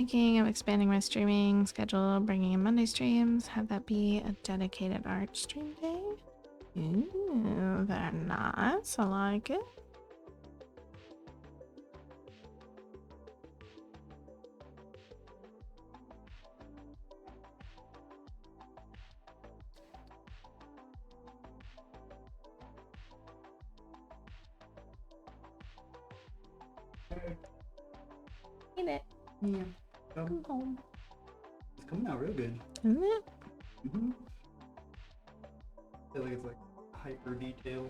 Thinking of expanding my streaming schedule, bringing in Monday streams, have that be a dedicated art stream day. Ooh, very nice. I like it. Eat it. Yeah. Come home. It's coming out real good. Isn't it? Mm-hmm. I feel like it's like hyper detailed.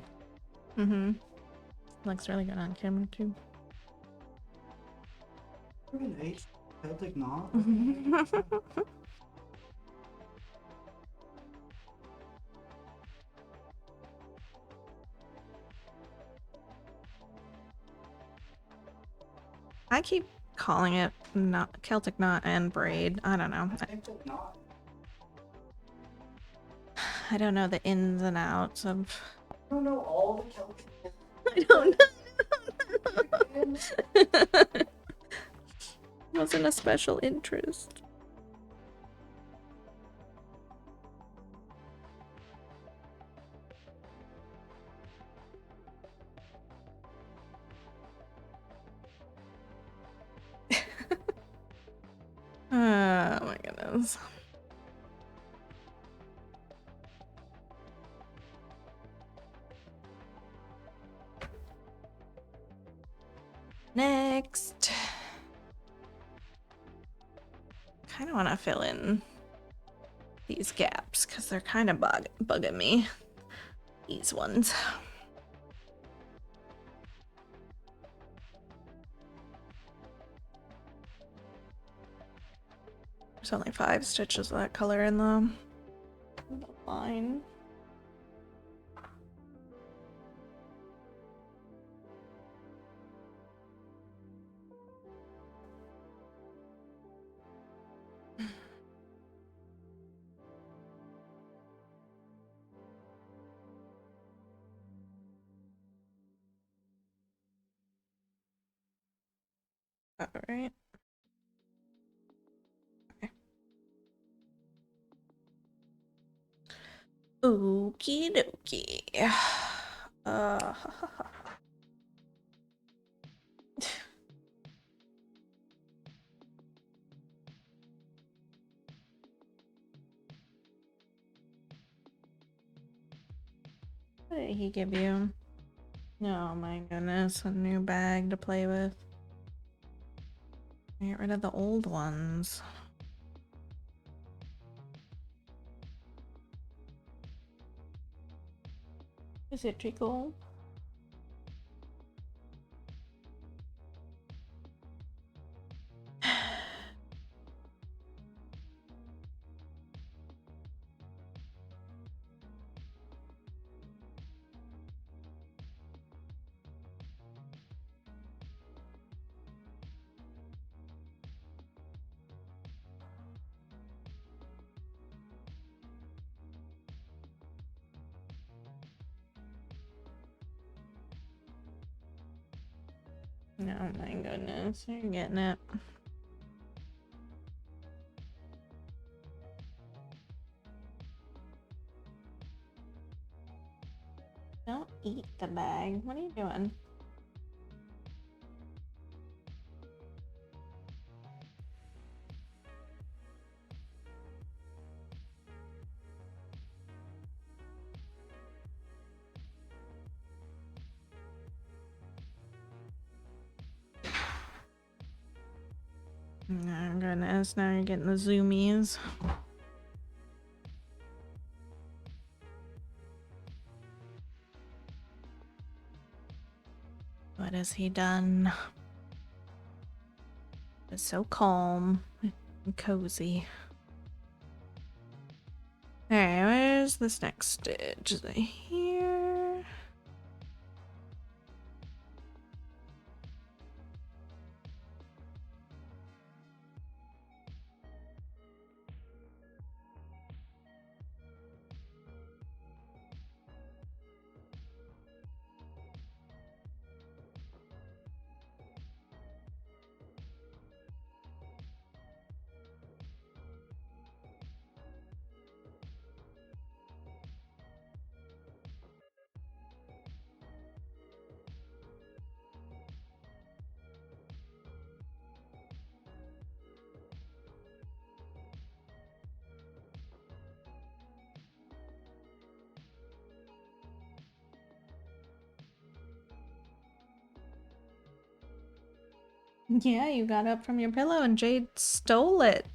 Mm-hmm. Looks really good on camera too. We're gonna H Celtic knot. I keep calling it not Celtic knot and braid. I don't know. Celtic knot. I don't know the ins and outs of. I don't know all the Celtic. I don't know. Wasn't a special interest. Oh my goodness. Next. Kind of want to fill in these gaps because they're kind of bugging me. These ones. There's only 5 stitches of that color in the line. All right. Okay. Okie dokie. Uh. What did he give you? Oh my goodness, a new bag to play with. Get rid of the old ones. Is it treacle? Oh my goodness, you're getting it. Don't eat the bag. What are you doing? Oh goodness, now you're getting the zoomies. What has he done? It's so calm and cozy. Alright, where's this next stitch? Is it here? Yeah, you got up from your pillow and Jade stole it.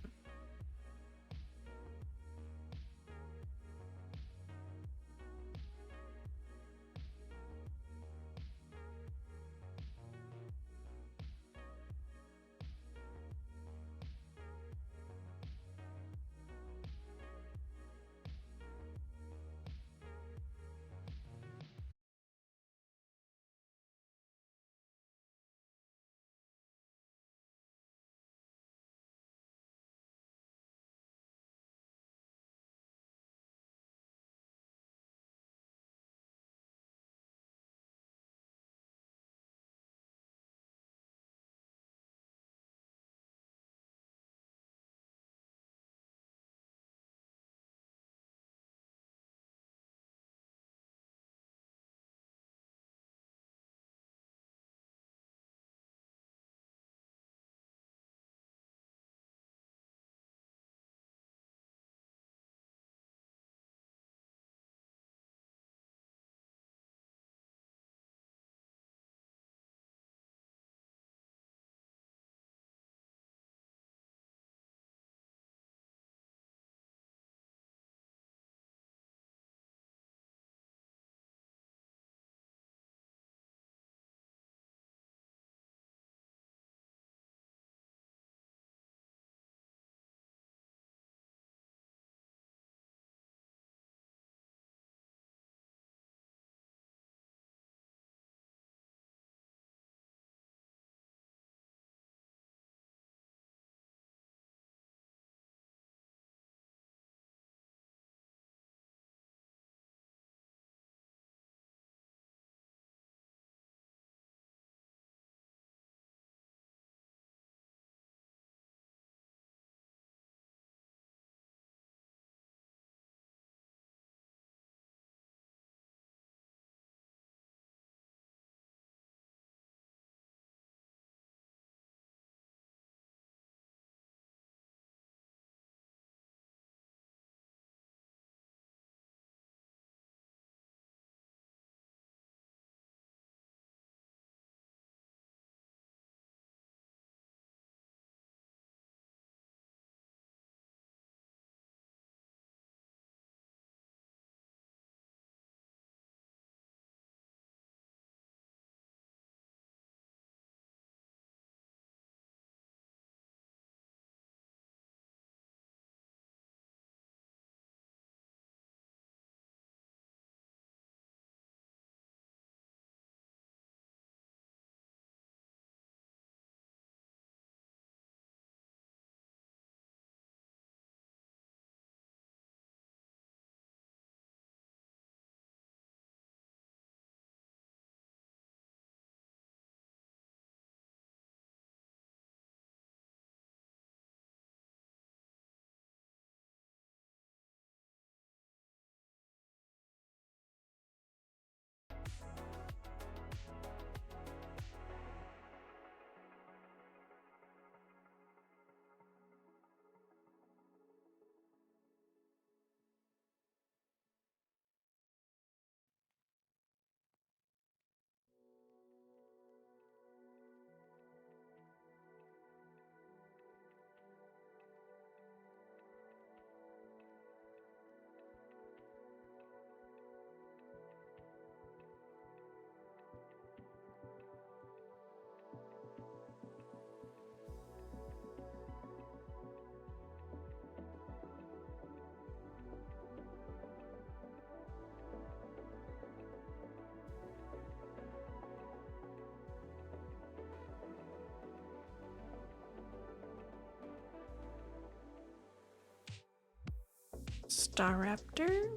Staraptor?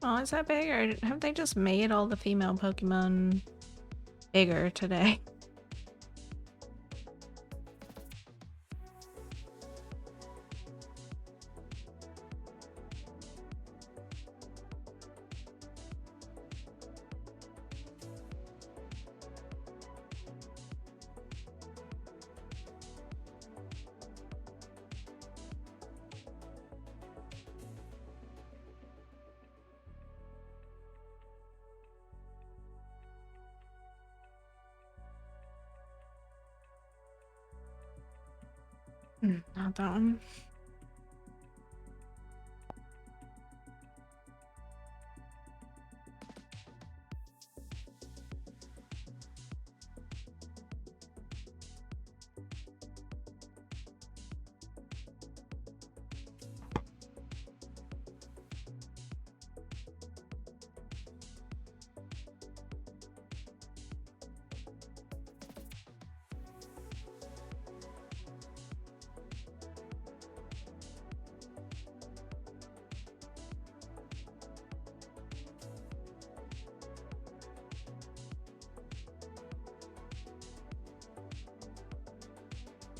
Oh, is that big, or have they just made all the female Pokemon bigger today? Not that one.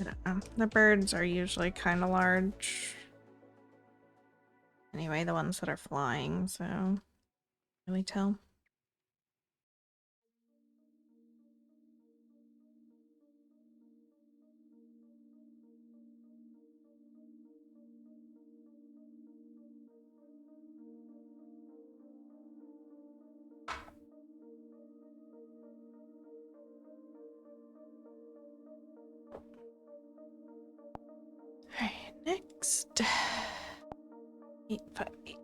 I don't know. The birds are usually kind of large. Anyway, the ones that are flying, so really tell. Alright, next. 858.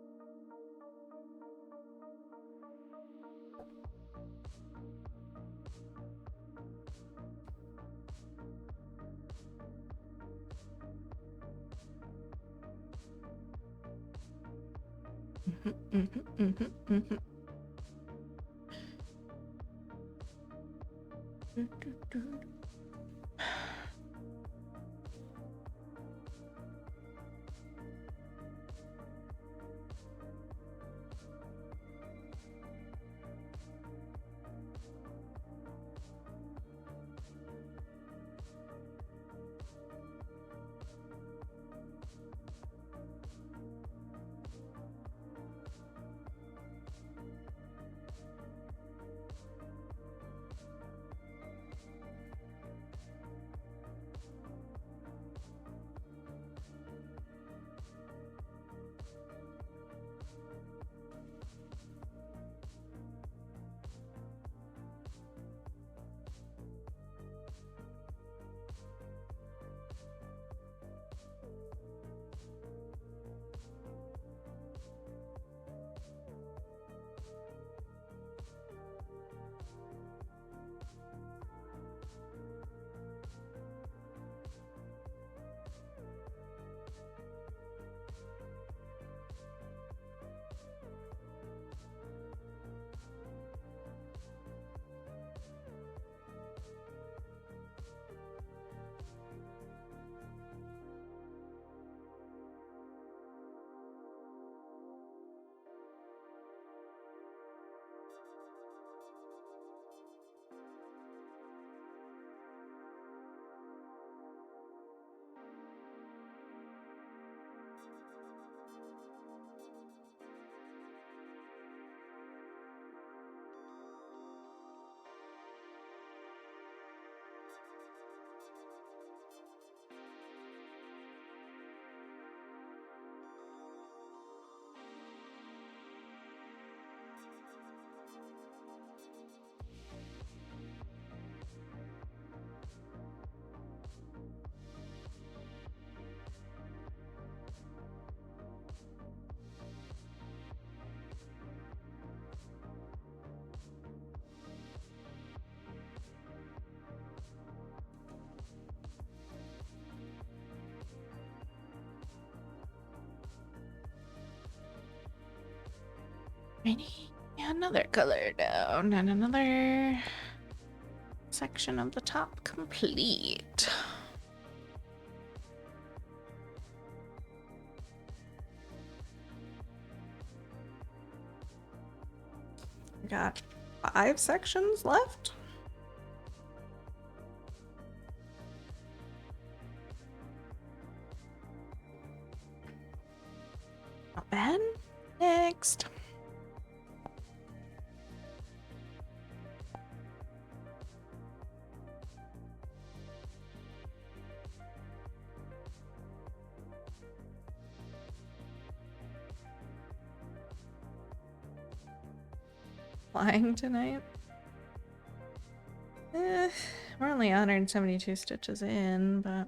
Ready? Another color down and another section of the top complete. Got 5 sections left. Not bad. Next. Flying tonight. We're only 172 stitches in, but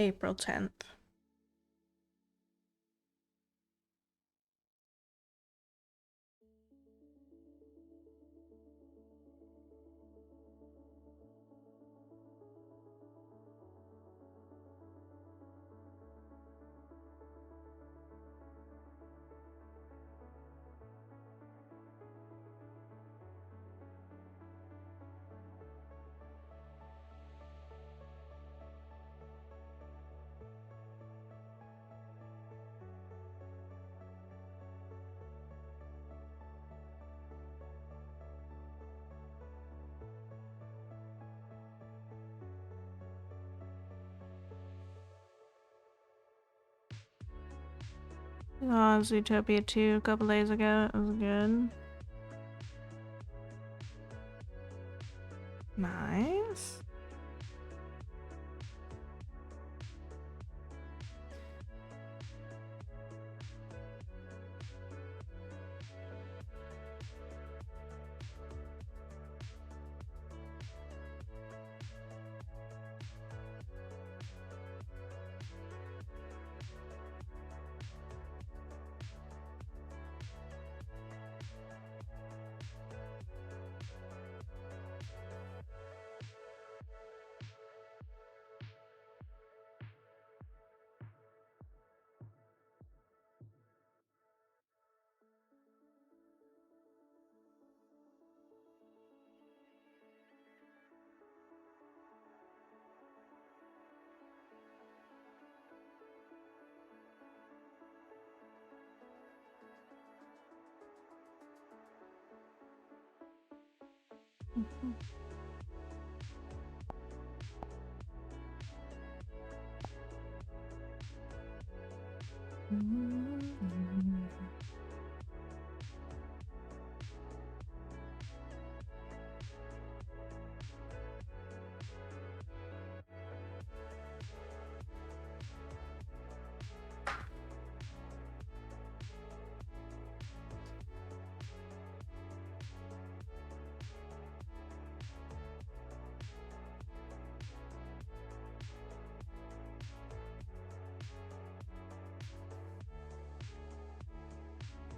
April 10th. Oh, Zootopia 2 a couple days ago. It was good. Nice.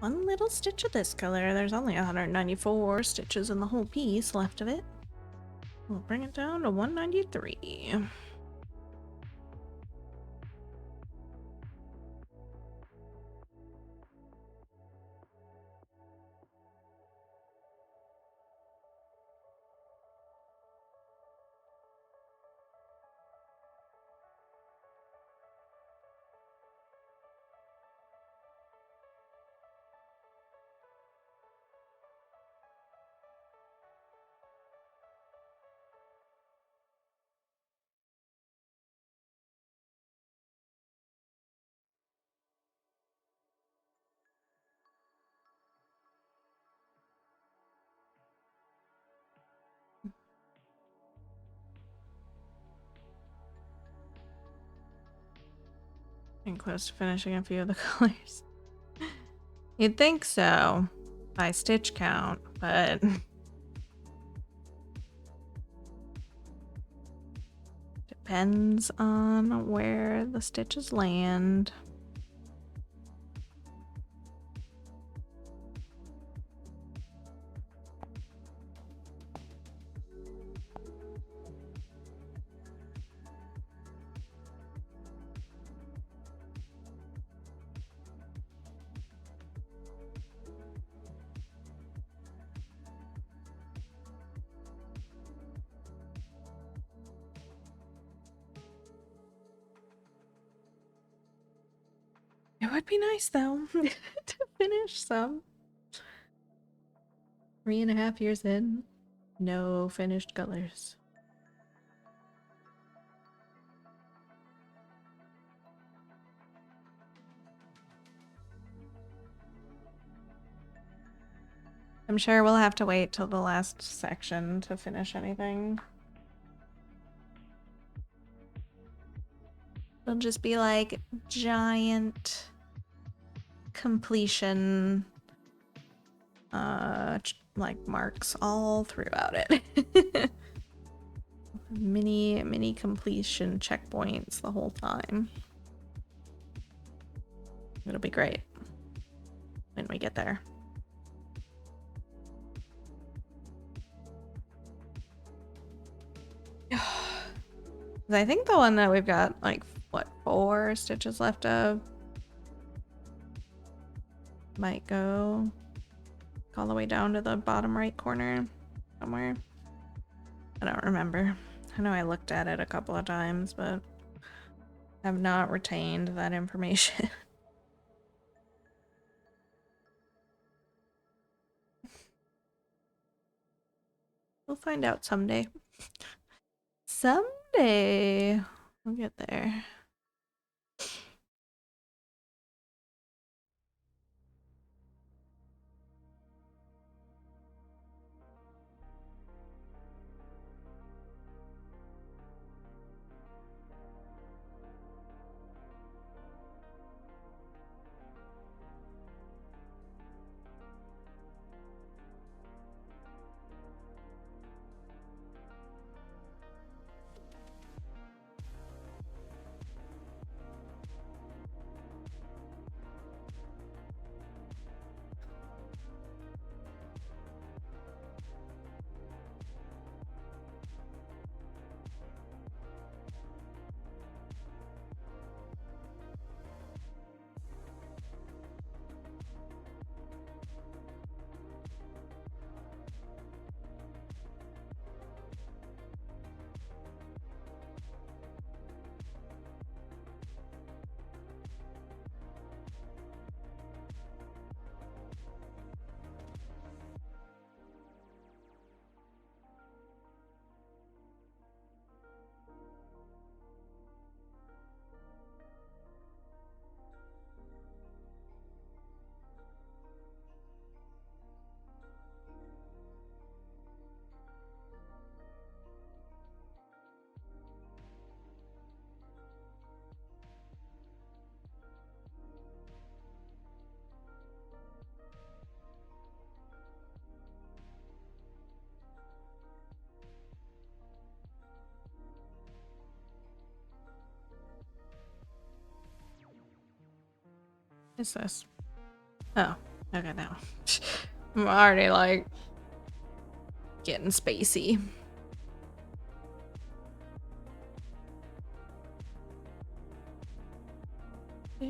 One little stitch of this color. There's only 194 stitches in the whole piece left of it. We'll bring it down to 193. Getting close to finishing a few of the colors. You'd think so, by stitch count, but depends on where the stitches land. It would be nice though to finish some. 3.5 years in, no finished colors. I'm sure we'll have to wait till the last section to finish anything. It'll just be like giant completion like marks all throughout it. mini completion checkpoints the whole time. It'll be great when we get there. I think the one that we've got like what 4 stitches left of might go all the way down to the bottom right corner somewhere. I don't remember. I know I looked at it a couple of times, but have not retained that information. We'll find out someday. Someday we'll get there. What's this? Oh, okay now. I'm already like getting spacey. Yeah.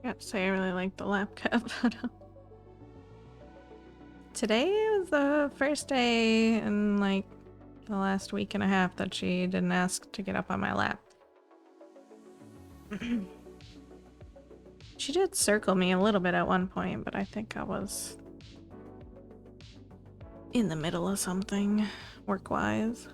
got to say I really like the lap cat photo. Today was the first day in like the last week and a half that she didn't ask to get up on my lap. She did circle me a little bit at one point, but I think I was in the middle of something work-wise.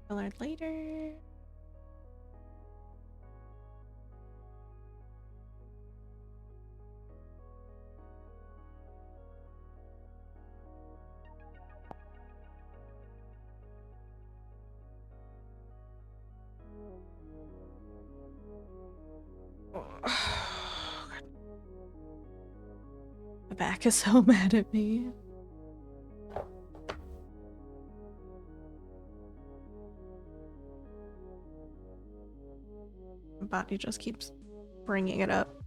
Colored later. My back is so mad at me. My body just keeps bringing it up.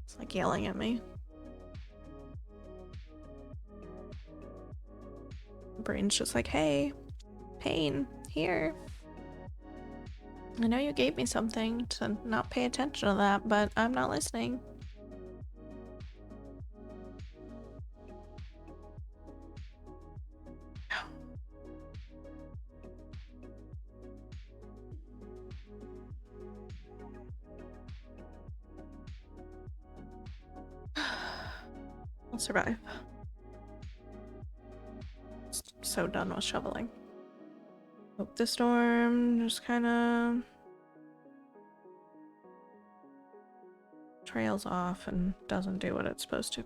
It's like yelling at me. My brain's just like, hey, pain, here. I know you gave me something to not pay attention to that, but I'm not listening. I'll survive. So done with shoveling. Hope the storm just kind of trails off and doesn't do what it's supposed to.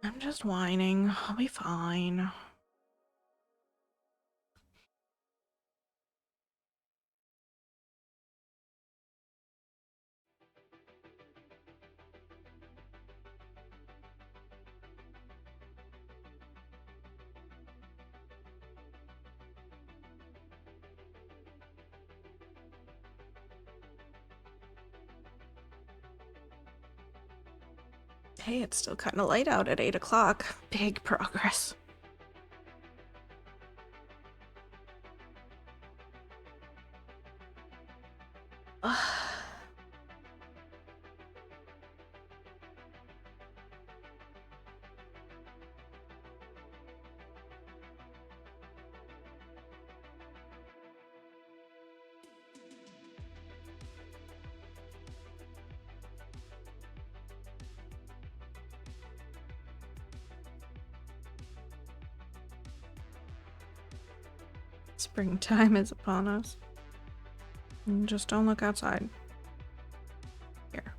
I'm just whining. I'll be fine. Hey, it's still kind of light out at 8 o'clock. Big progress. Springtime is upon us. And just don't look outside. Here.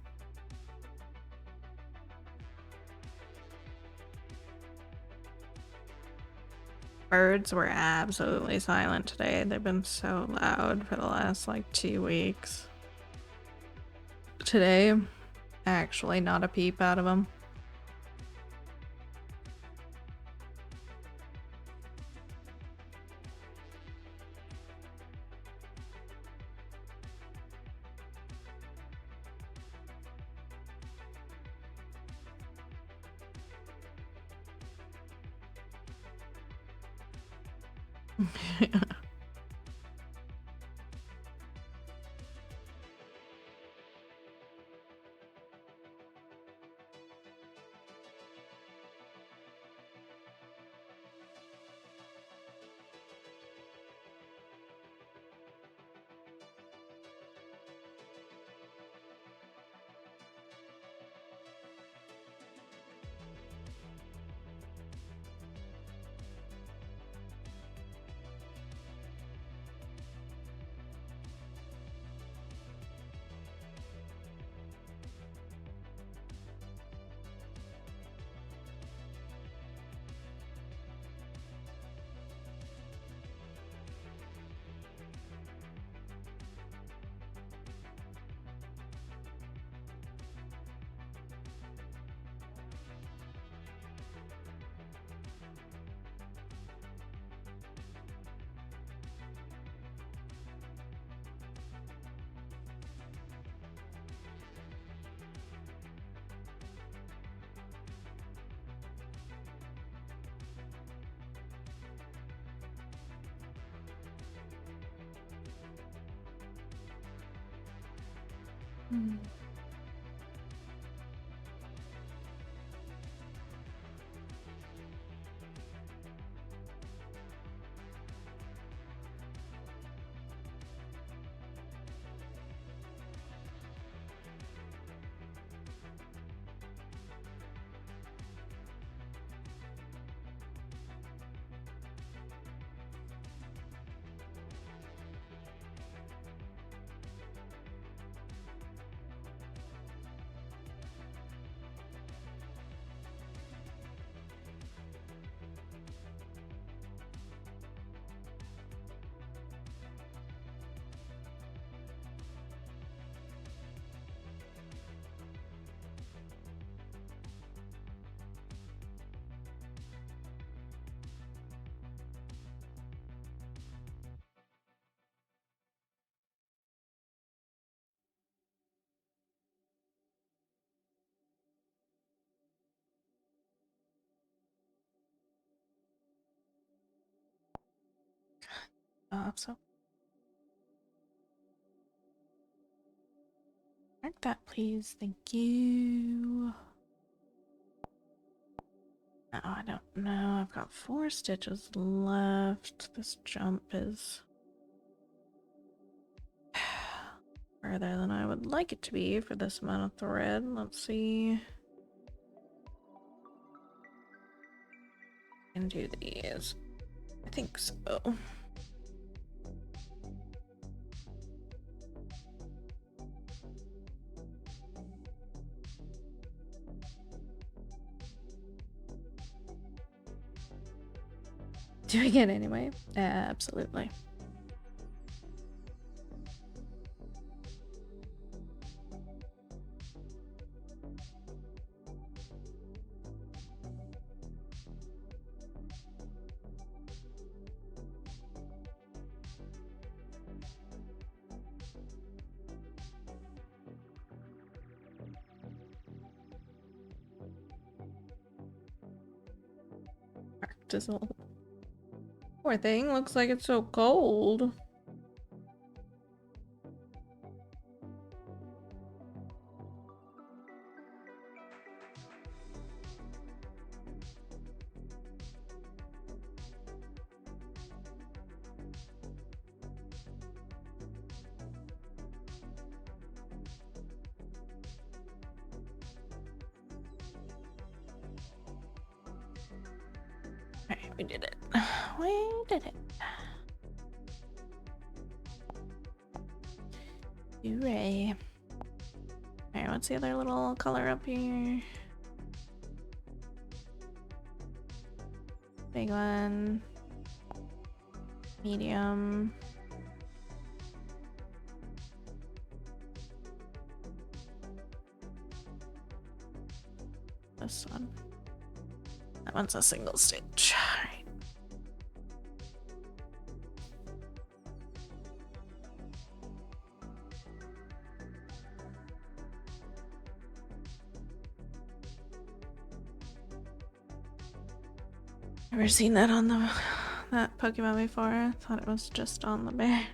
Birds were absolutely silent today. They've been so loud for the last like 2 weeks. Today, actually not a peep out of them. So mark that, please. Thank you. Oh, I don't know. I've got 4 stitches left. This jump is further than I would like it to be for this amount of thread. Let's see. I can do these. I think so. Doing it anyway. Absolutely. Arctizel. Poor thing, looks like it's so cold. Alright, we did it. We did it. Hooray. Alright, what's the other little color up here? Big one. Medium. This one. That one's a single stitch. Alright. Never seen that on that Pokemon before. I thought it was just on the bear.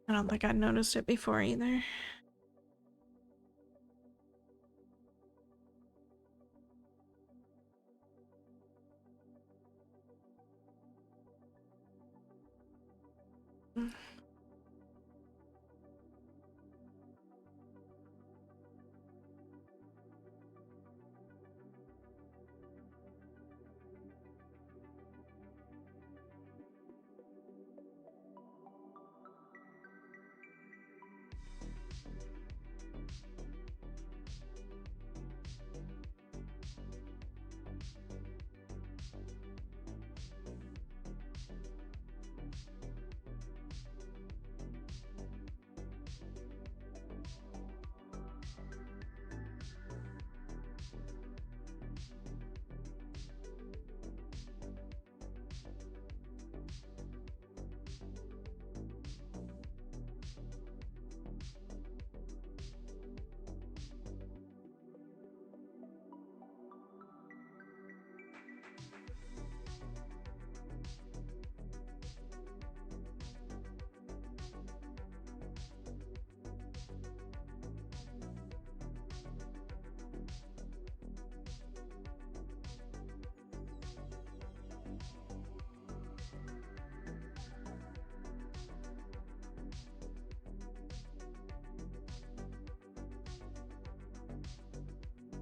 I don't think I'd noticed it before either.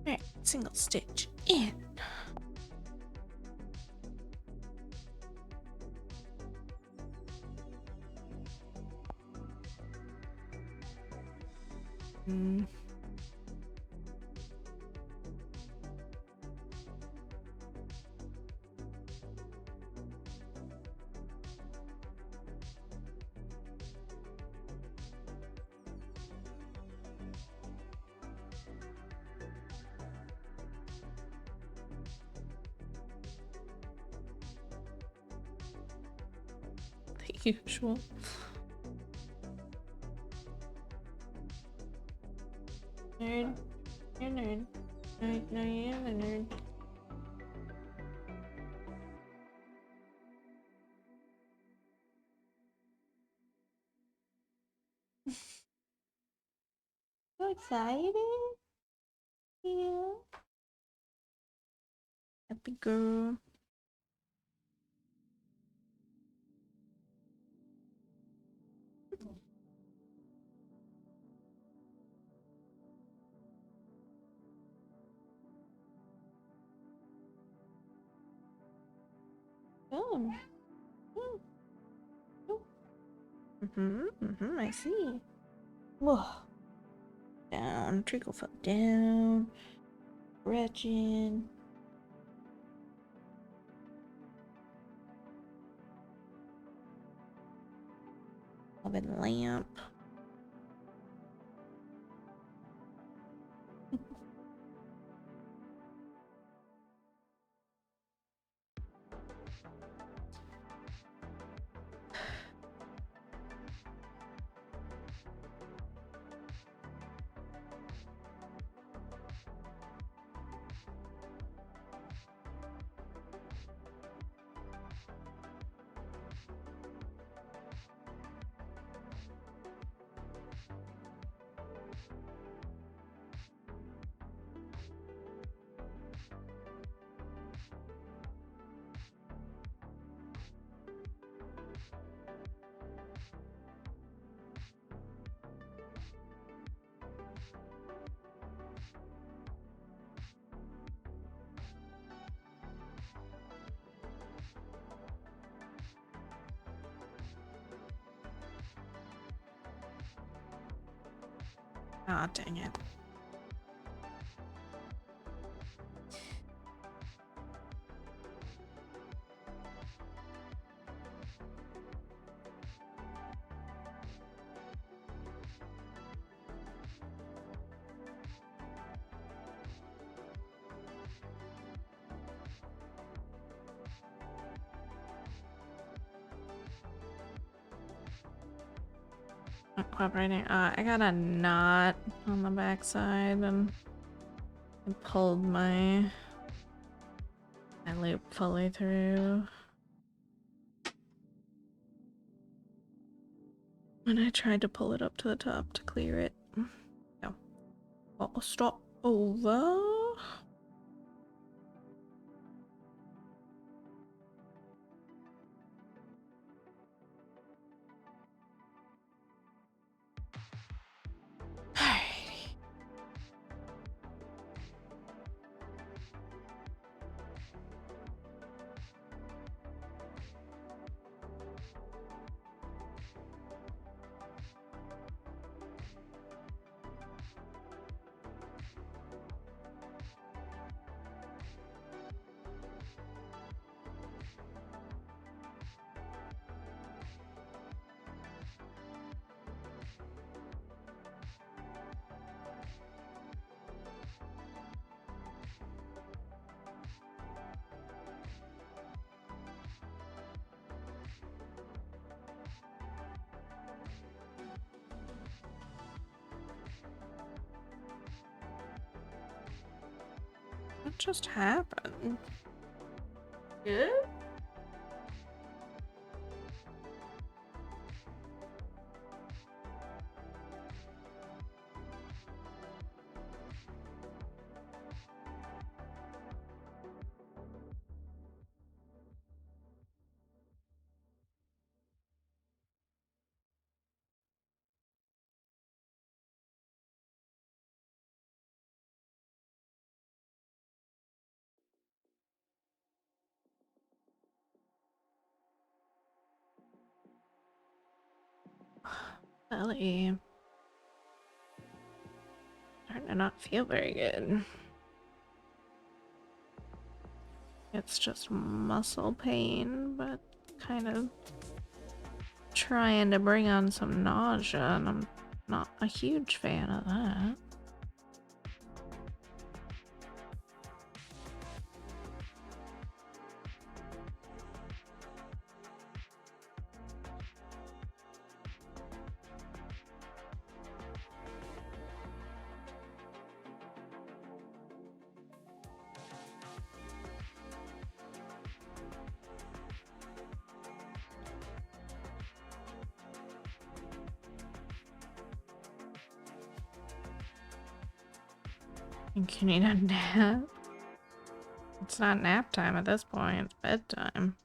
Alright, single stitch in. Mm. The usual. Nerd. You're a nerd. No, you're a nerd. So excited. Yeah. Happy girl. Oh. I see. Whoa. Down. Trickle fell down. Gretchen. Oven lamp. Ah, dang it. Not cooperating. I got a knot on the backside and I pulled my loop fully through. And I tried to pull it up to the top to clear it. No. I'll stop over. Alrighty. What just happened? Good? Belly. Starting to not feel very good. It's just muscle pain, but kind of trying to bring on some nausea, and I'm not a huge fan of that. think you need a nap. It's not nap time at this point, it's bedtime.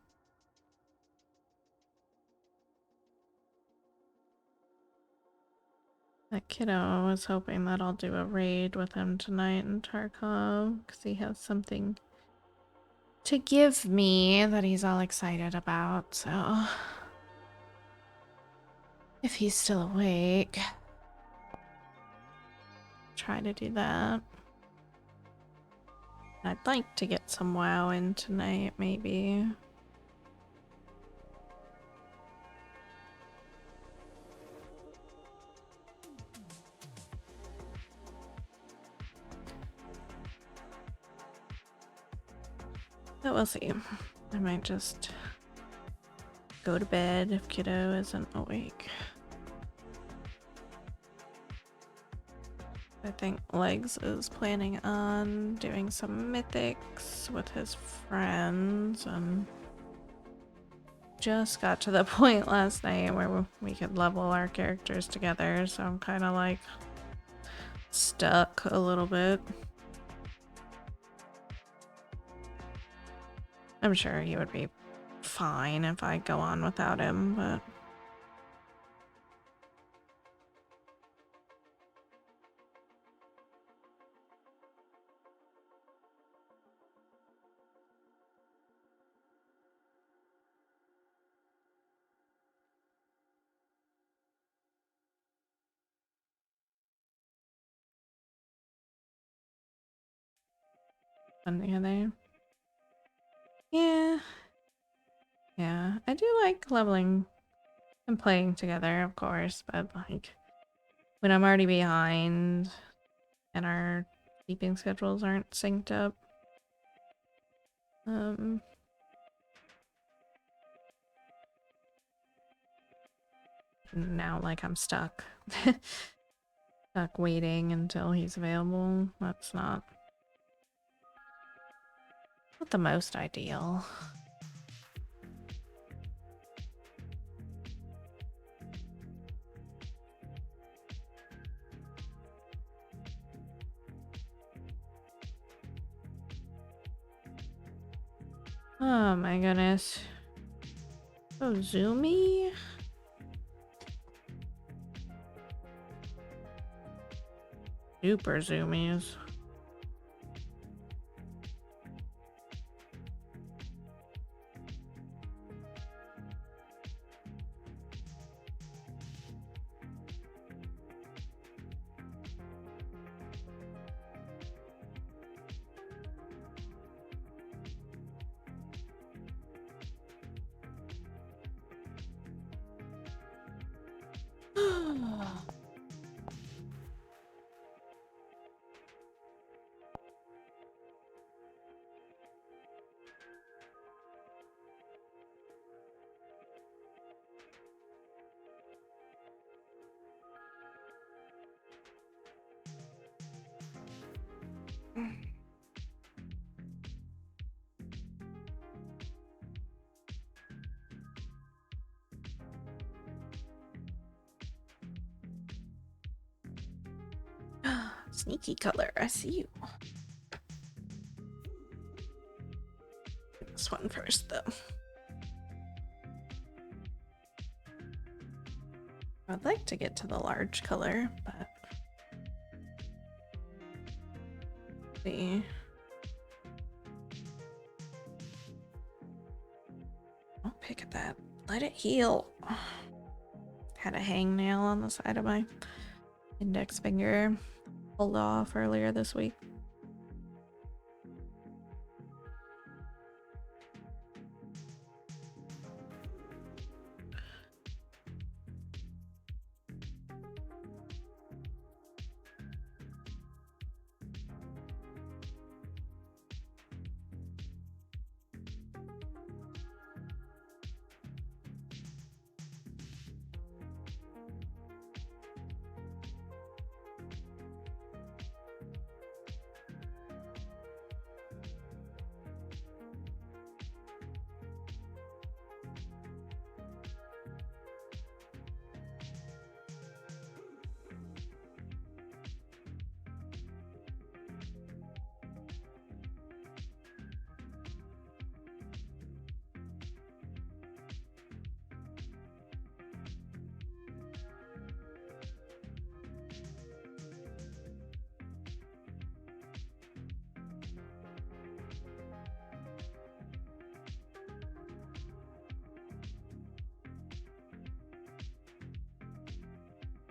That kiddo was hoping that I'll do a raid with him tonight in Tarkov, because he has something to give me that he's all excited about, so if he's still awake, try to do that. I'd like to get some WoW in tonight, maybe. But we'll see. I might just go to bed if kiddo isn't awake. I think Legs is planning on doing some mythics with his friends, and just got to the point last night where we could level our characters together, so I'm kind of like stuck a little bit. I'm sure he would be fine if I go on without him, but fun together. Yeah. Yeah. I do like leveling and playing together, of course, but like when I'm already behind and our sleeping schedules aren't synced up. Now like I'm stuck. Stuck waiting until he's available. That's not the most ideal. Oh my goodness. So zoomy. Super zoomies. Sneaky color, I see you. This one first, though. I'd like to get to the large color, but see. Don't pick at that. Let it heal. Had a hangnail on the side of my index finger pulled off earlier this week.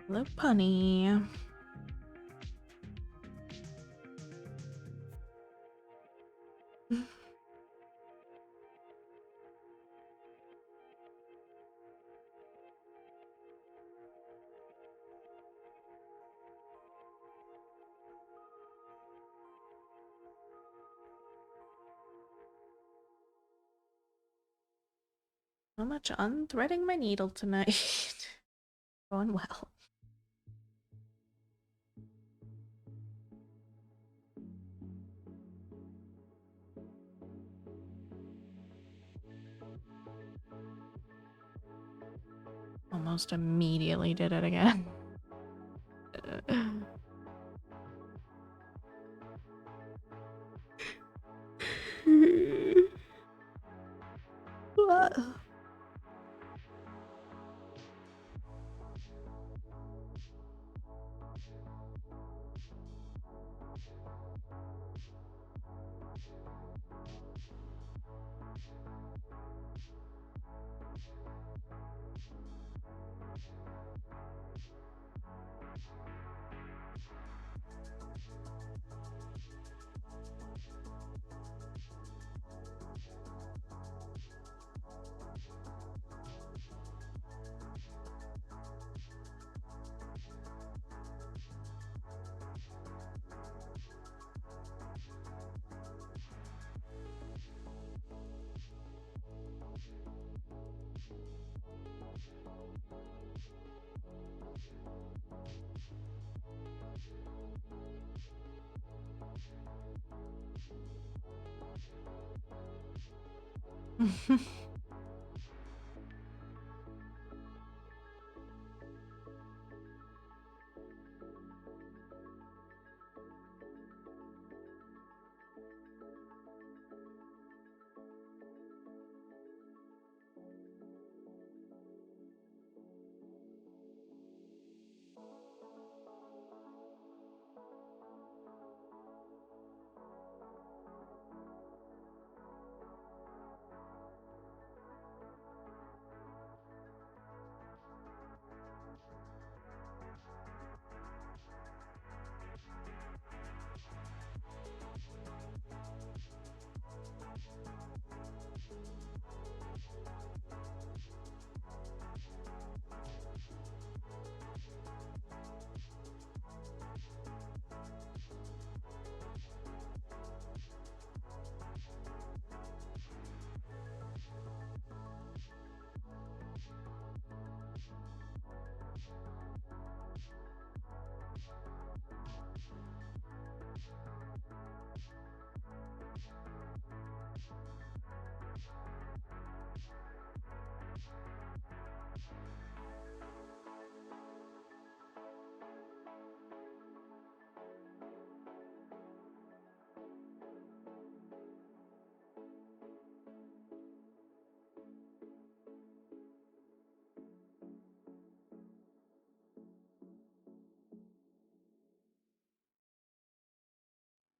Hello, punny. So much unthreading my needle tonight. Going well. Almost immediately did it again.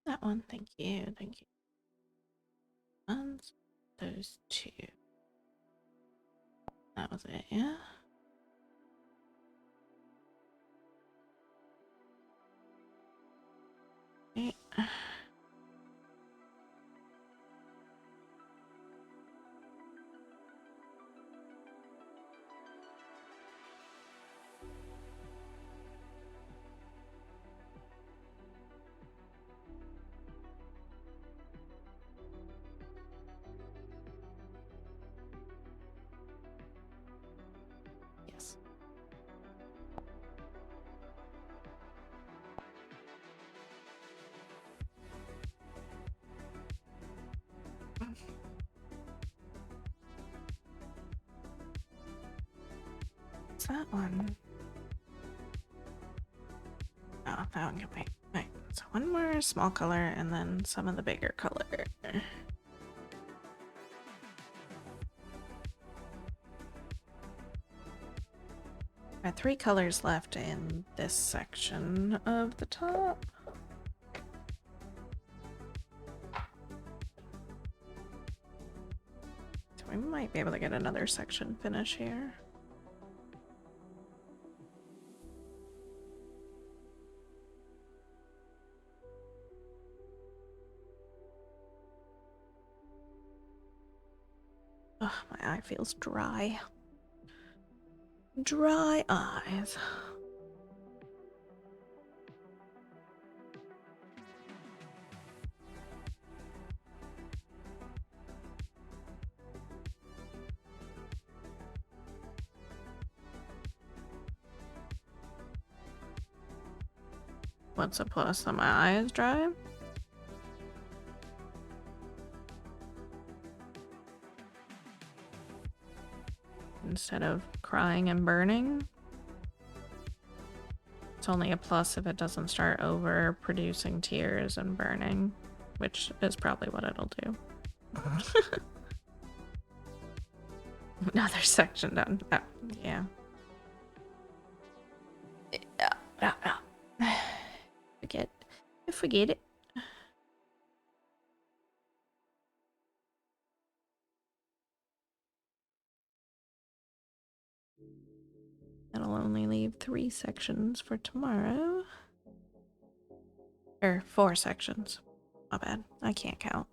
That one, thank you, thank you. And those two. That was it, yeah? Okay. Yes. What's that one? Oh, that one can wait. Right. So one more small color and then some of the bigger color. Got 3 colors left in this section of the top. So we might be able to get another section finish here. Ugh, my eye feels dry. Dry eyes. What's a plus that my eye is dry? Instead of crying and burning. It's only a plus if it doesn't start over producing tears and burning, which is probably what it'll do. Another section done. Oh, yeah. Forget it. That'll only leave 3 sections for tomorrow. Or 4 sections. My bad. I can't count.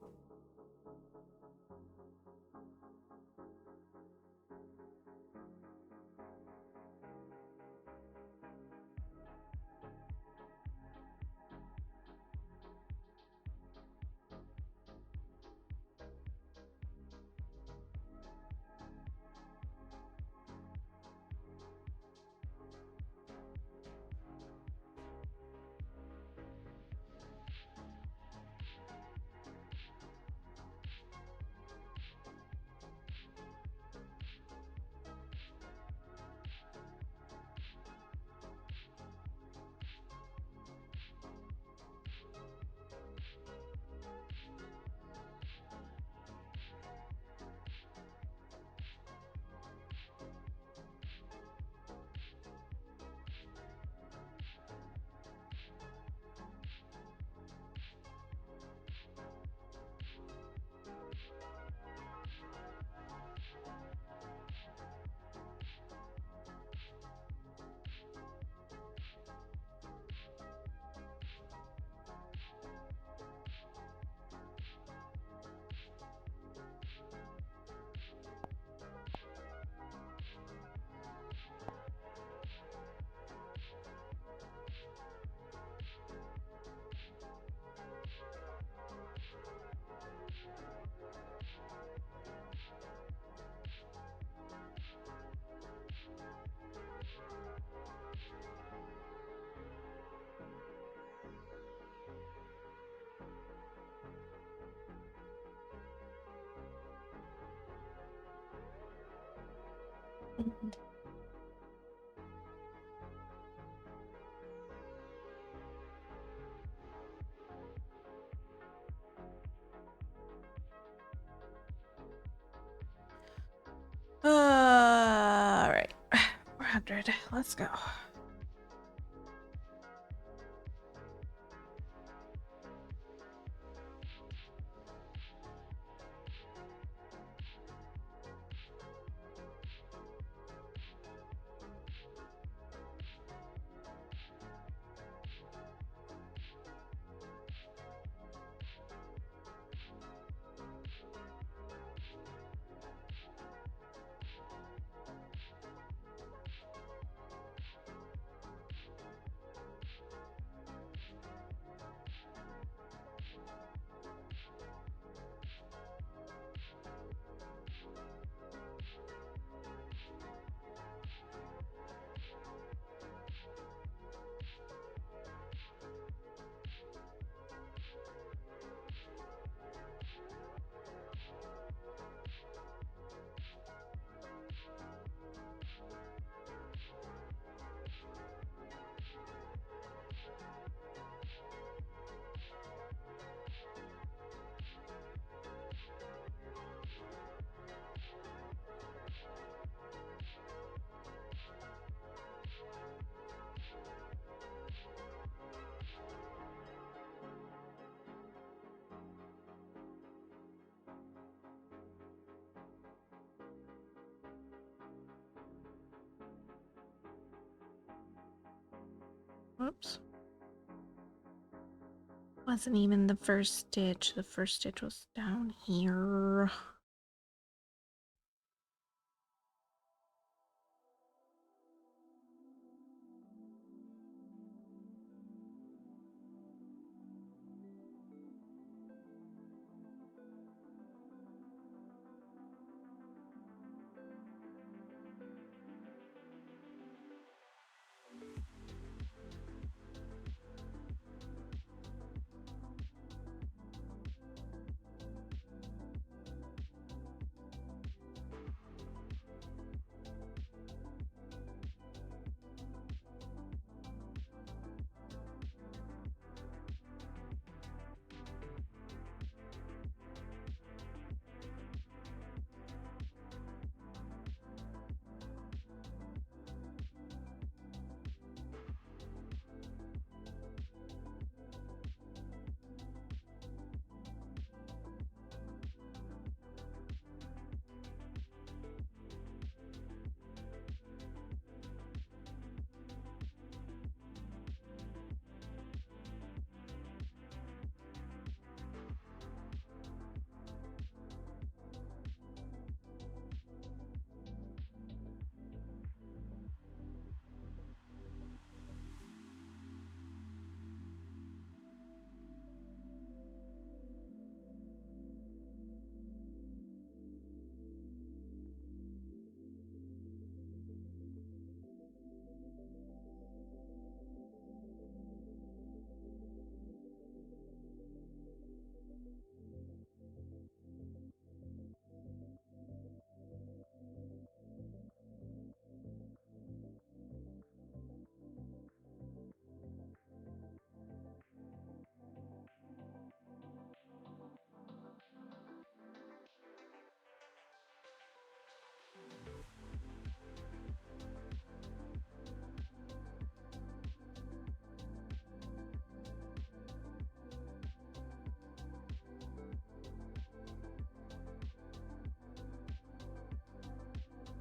All right. 400. Let's go. Whoops. Wasn't even the first stitch. The first stitch was down here.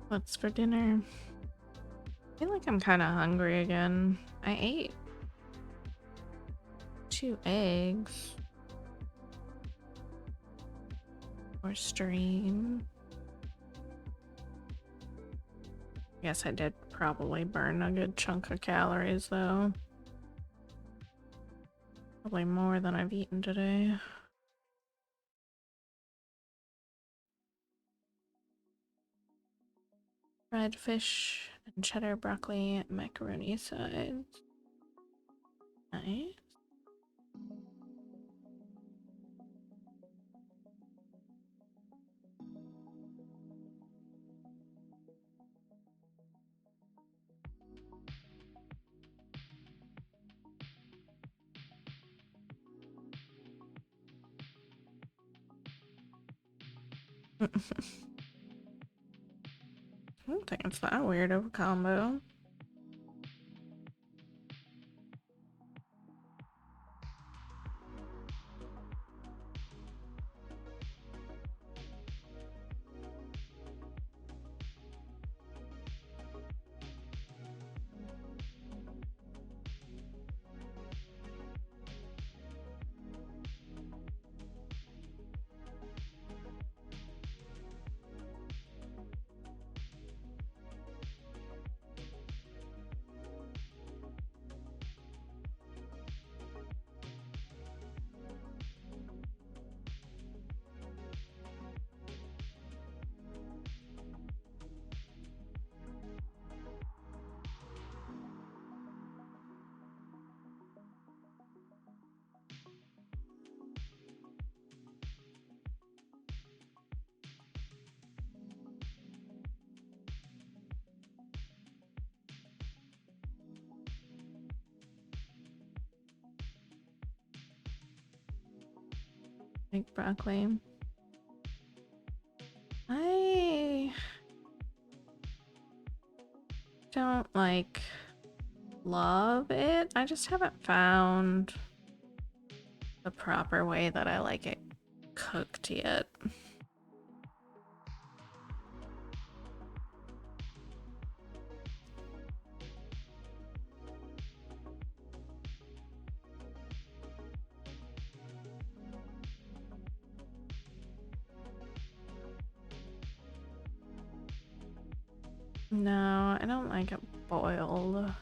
What's for dinner? I feel like I'm kind of hungry again. I ate 2 eggs or stream. Guess I did probably burn a good chunk of calories though. Probably more than I've eaten today. Fried fish and cheddar broccoli macaroni sides. Nice. I don't think it's that weird of a combo. Like broccoli. I don't like love it. I just haven't found the proper way that I like it cooked yet. No, I don't like it boiled.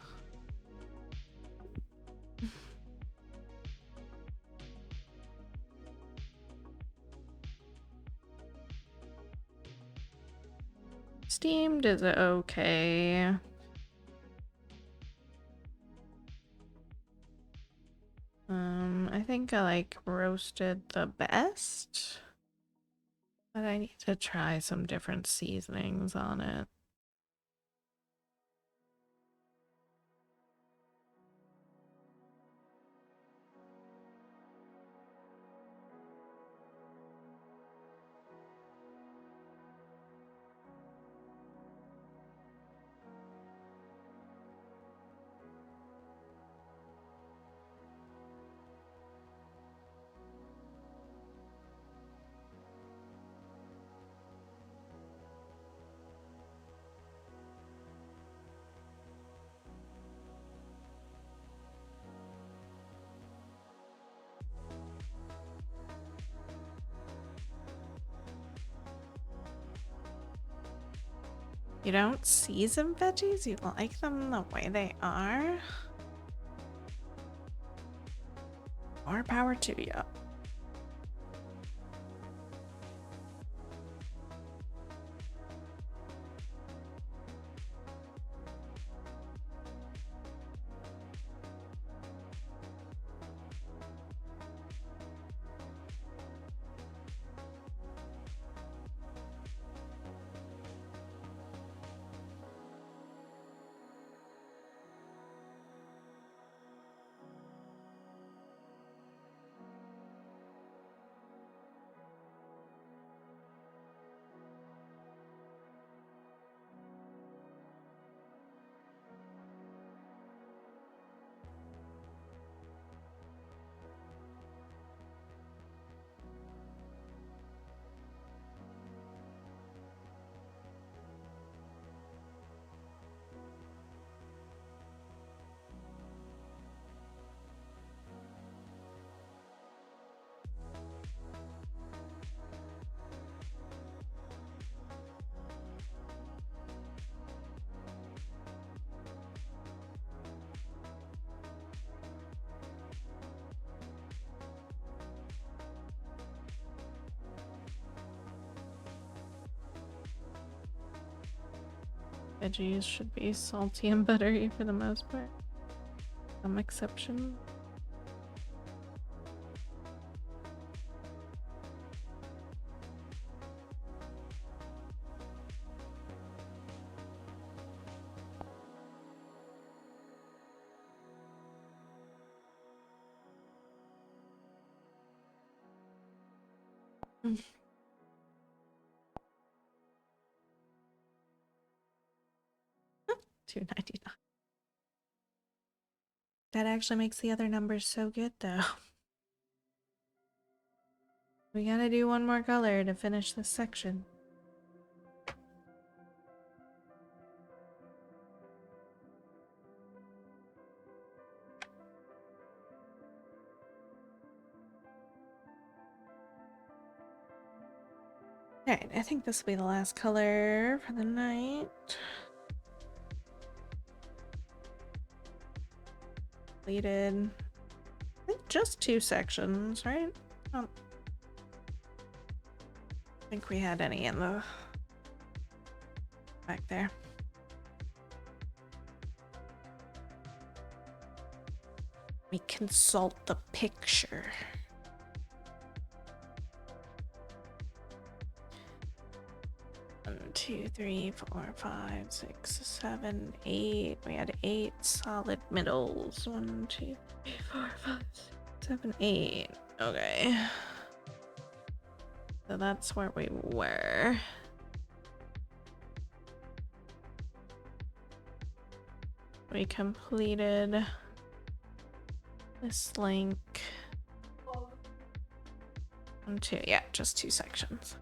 Steamed is okay. I think I like roasted the best, but I need to try some different seasonings on it. You don't season veggies? You like them the way they are? More power to you. Veggies should be salty and buttery for the most part. Some exception. $2.99. That actually makes the other numbers so good, though. We gotta do one more color to finish this section. Alright, I think this will be the last color for the night. Completed. I think just 2 sections, right? I don't think we had any in the back there. We consult the picture. 1, 2, 3, 4, 5, 6, 7, 8. We had 8 solid middles. 1, 2, 3, 4, 5, 6, 7, 8. Okay. So that's where we were. We completed this link. 1, 2, yeah, just 2 sections.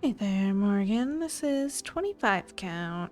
Hey there, Morgan. This is 25 count.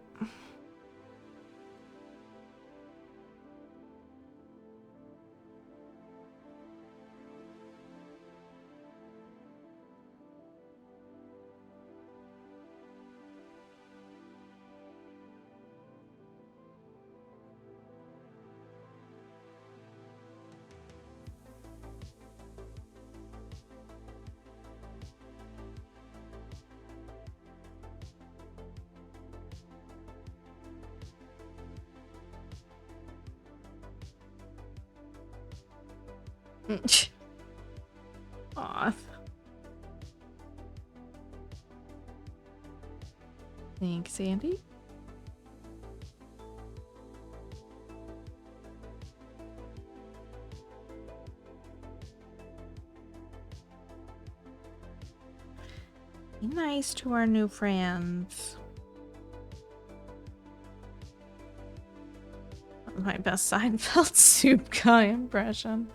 Aw. Thanks, Andy. Be nice to our new friends. My best Seinfeld soup guy impression.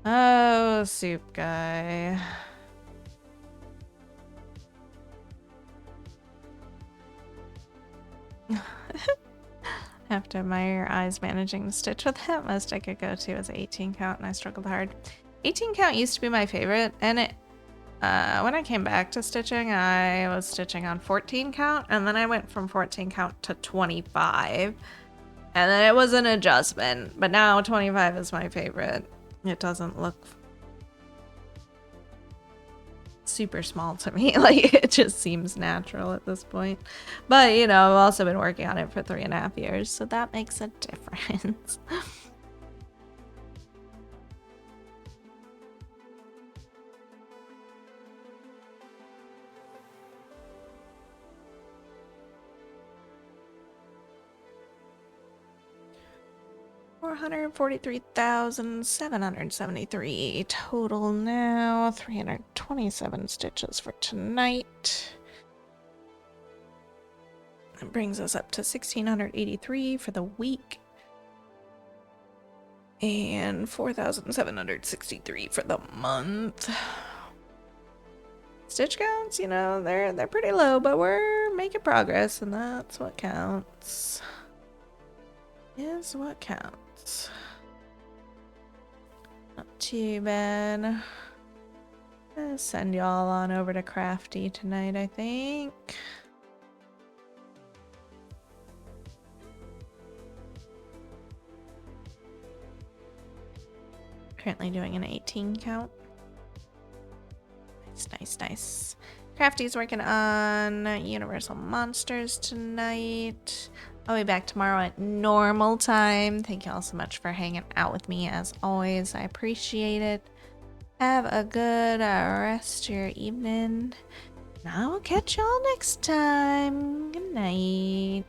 Oh, soup guy. Have to admire your eyes managing to stitch with it. Most I could go to is 18 count, and I struggled hard. 18 count used to be my favorite, and when I came back to stitching, I was stitching on 14 count, and then I went from 14 count to 25, and then it was an adjustment, but now 25 is my favorite. It doesn't look super small to me. Like, it just seems natural at this point. But, you know, I've also been working on it for 3.5 years, so that makes a difference. 443,773 total now. 327 stitches for tonight. That brings us up to 1,683 for the week. And 4,763 for the month. Stitch counts, you know, they're pretty low, but we're making progress, and that's what counts. Is what counts. Not too bad. I'll send y'all on over to Crafty tonight, I think. Currently doing an 18 count. Nice. Crafty's working on Universal Monsters tonight. I'll be back tomorrow at normal time. Thank you all so much for hanging out with me as always. I appreciate it. Have a good rest of your evening. And I will catch y'all next time. Good night.